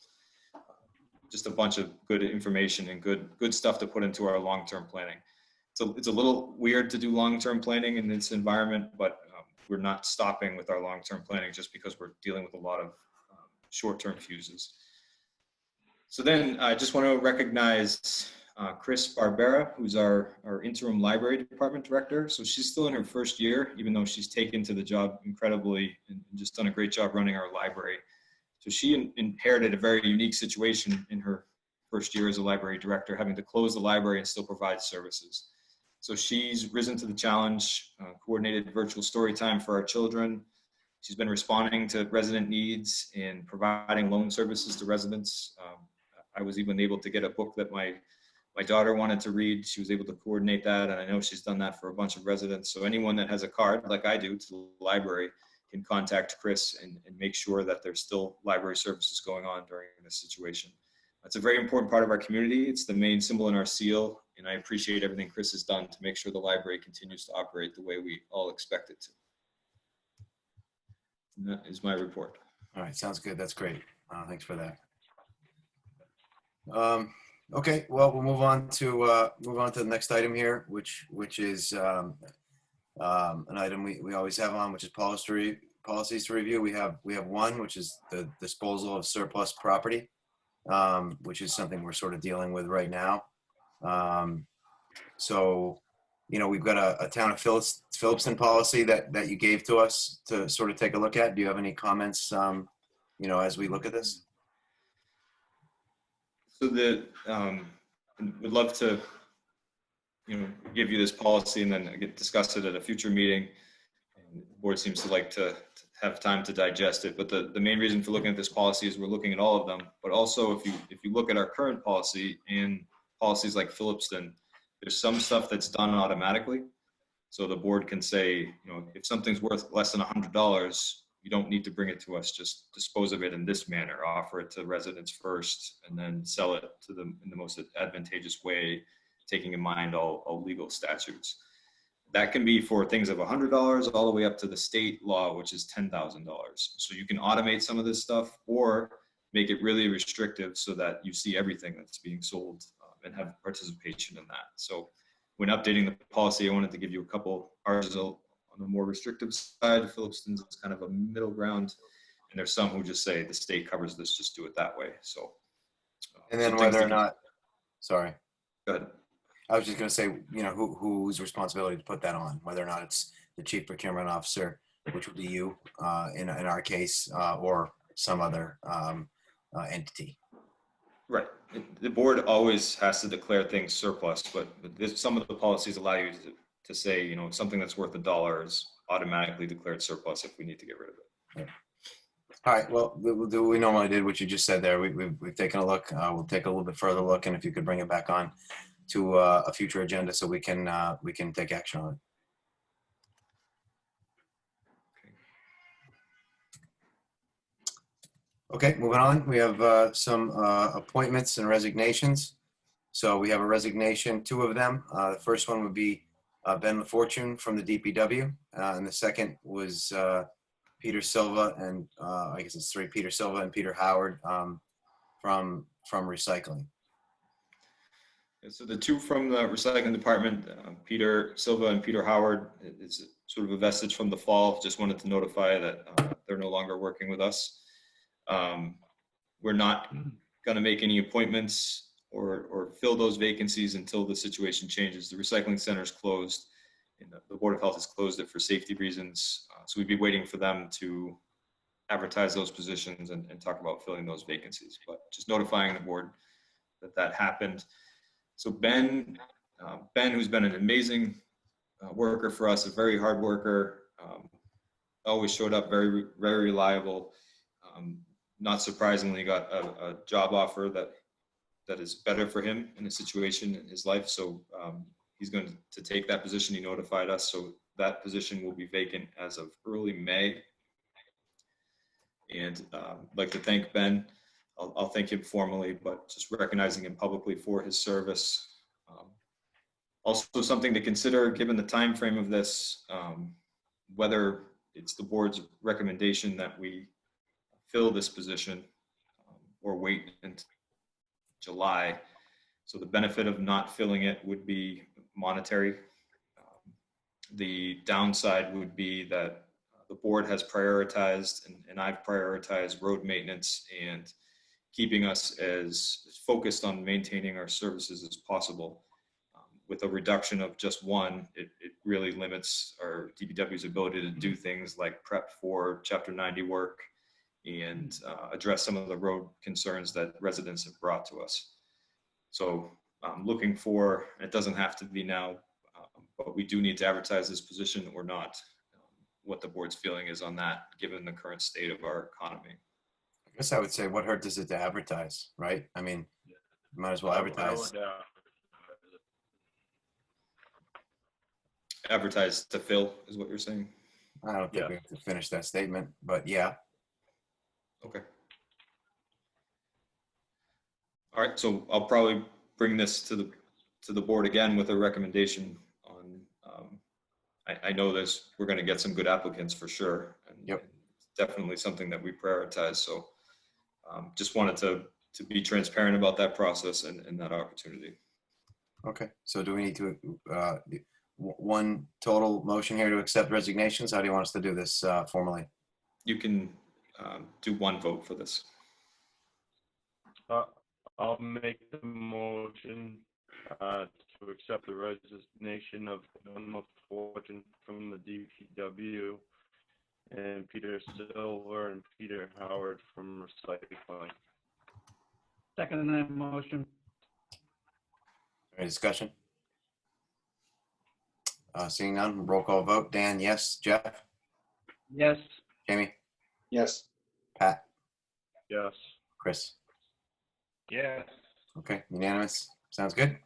just a bunch of good information and good stuff to put into our long-term planning. So it's a little weird to do long-term planning in this environment, but we're not stopping with our long-term planning just because we're dealing with a lot of short-term fuses. So then I just want to recognize Chris Barbera, who's our interim library department director. So she's still in her first year, even though she's taken to the job incredibly and just done a great job running our library. So she inherited a very unique situation in her first year as a library director, having to close the library and still provide services. So she's risen to the challenge, coordinated virtual story time for our children. She's been responding to resident needs and providing loan services to residents. I was even able to get a book that my daughter wanted to read. She was able to coordinate that, and I know she's done that for a bunch of residents. So anyone that has a card, like I do, to the library can contact Chris and make sure that there's still library services going on during this situation. That's a very important part of our community. It's the main symbol in our seal, and I appreciate everything Chris has done to make sure the library continues to operate the way we all expect it to. And that is my report. All right, sounds good. That's great. Thanks for that. Okay, well, we'll move on to the next item here, which is an item we always have on, which is policies to review. We have one, which is the disposal of surplus property, which is something we're sort of dealing with right now. So, we've got a town of Phillipston policy that you gave to us to sort of take a look at. Do you have any comments, as we look at this? So would love to, give you this policy and then discuss it at a future meeting. And the board seems to like to have time to digest it. But the main reason for looking at this policy is we're looking at all of them. But also, if you look at our current policy and policies like Phillipston, there's some stuff that's done automatically. So the board can say, if something's worth less than $100, you don't need to bring it to us. Just dispose of it in this manner. Offer it to residents first, and then sell it to them in the most advantageous way, taking in mind all legal statutes. That can be for things of $100 all the way up to the state law, which is $10,000. So you can automate some of this stuff or make it really restrictive so that you see everything that's being sold and have participation in that. So when updating the policy, I wanted to give you a couple. Ours on the more restrictive side. Phillipston's is kind of a middle ground, and there's some who just say the state covers this, just do it that way. So, and then whether or not, sorry, go ahead. I was just going to say, whose responsibility to put that on, whether or not it's the chief procurement officer, which would be you in our case, or some other entity. Right. The board always has to declare things surplus, but some of the policies allow you to say, something that's worth $1 is automatically declared surplus if we need to get rid of it. Yeah. All right. Well, we normally did what you just said there. We've taken a look. We'll take a little bit further look, and if you could bring it back on to a future agenda so we can take action on it. Okay, moving on. We have some appointments and resignations. So we have a resignation, 2 of them. The first one would be Ben LaFortune from the DPW, and the second was Peter Silva, and I guess it's three, Peter Silva and Peter Howard from recycling. And so the two from the recycling department, Peter Silva and Peter Howard, is sort of a vestige from the fall. Just wanted to notify that they're no longer working with us. We're not going to make any appointments or fill those vacancies until the situation changes. The recycling center is closed, and the Board of Health has closed it for safety reasons. So we'd be waiting for them to advertise those positions and talk about filling those vacancies. But just notifying the board that that happened. So Ben, who's been an amazing worker for us, a very hard worker, always showed up, very, very reliable. Not surprisingly, got a job offer that is better for him in a situation in his life. So he's going to take that position. He notified us. So that position will be vacant as of early May. And I'd like to thank Ben. I'll thank him formally, but just recognizing him publicly for his service. Also something to consider given the time frame of this, whether it's the board's recommendation that we fill this position or wait until July. So the benefit of not filling it would be monetary. The downside would be that the board has prioritized and I've prioritized road maintenance and keeping us as focused on maintaining our services as possible. With a reduction of just one, it really limits our DPW's ability to do things like prep for Chapter 90 work and address some of the road concerns that residents have brought to us. So I'm looking for, it doesn't have to be now, but we do need to advertise this position or not. What the board's feeling is on that, given the current state of our economy. I guess I would say, what hurt does it to advertise, right? I mean, you might as well advertise. Advertise to fill is what you're saying? I don't think we have to finish that statement, but yeah. Okay. All right, so I'll probably bring this to the board again with a recommendation on, I know we're going to get some good applicants for sure. And Yep. Definitely something that we prioritize. So just wanted to be transparent about that process and that opportunity. Okay, so do we need to, one total motion here to accept resignations? How do you want us to do this formally? You can do one vote for this. I'll make the motion to accept the resignation of Ben LaFortune from the DPW and Peter Silver and Peter Howard from recycling. Second that motion. Any discussion? Seeing none, roll call vote. Dan, yes. Jeff? Yes. Jamie? Yes. Pat? Yes. Chris? Yeah. Okay, unanimous. Sounds good.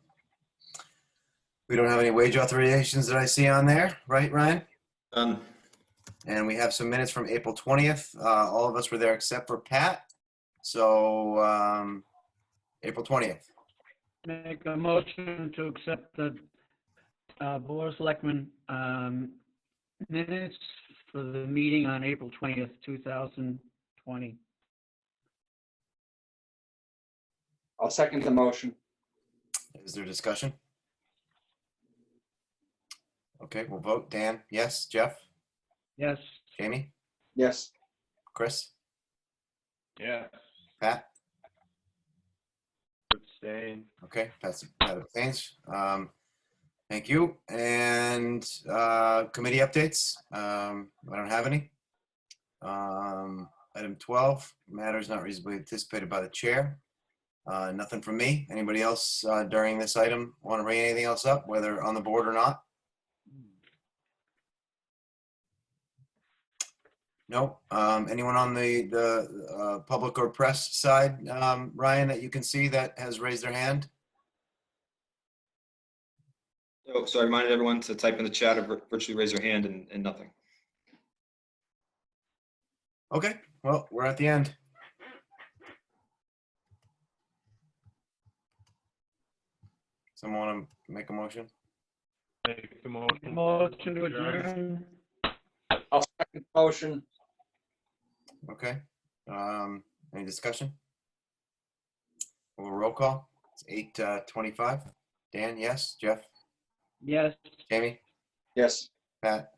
We don't have any wage authorizations that I see on there, right, Ryan? Done. And we have some minutes from April 20th. All of us were there except for Pat. So April 20th. Make a motion to accept the Board of Selectmen minutes for the meeting on April 20th, 2020. I'll second the motion. Is there discussion? Okay, we'll vote. Dan, yes. Jeff? Yes. Jamie? Yes. Chris? Yeah. Pat? Abstain. Okay, Pat abstains. Thank you. And committee updates. I don't have any. Item 12, matters not reasonably anticipated by the chair. Nothing from me. Anybody else during this item want to bring anything else up, whether on the board or not? No. Anyone on the public or press side, Ryan, that you can see that has raised their hand? So I reminded everyone to type in the chat or virtually raise your hand and nothing. Okay, well, we're at the end. Someone want to make a motion? Make the motion. Motion to adjourn. I'll second the motion. Okay. Any discussion? We'll roll call. It's 8:25. Dan, yes. Jeff, Yes. Jamie, Yes. Pat,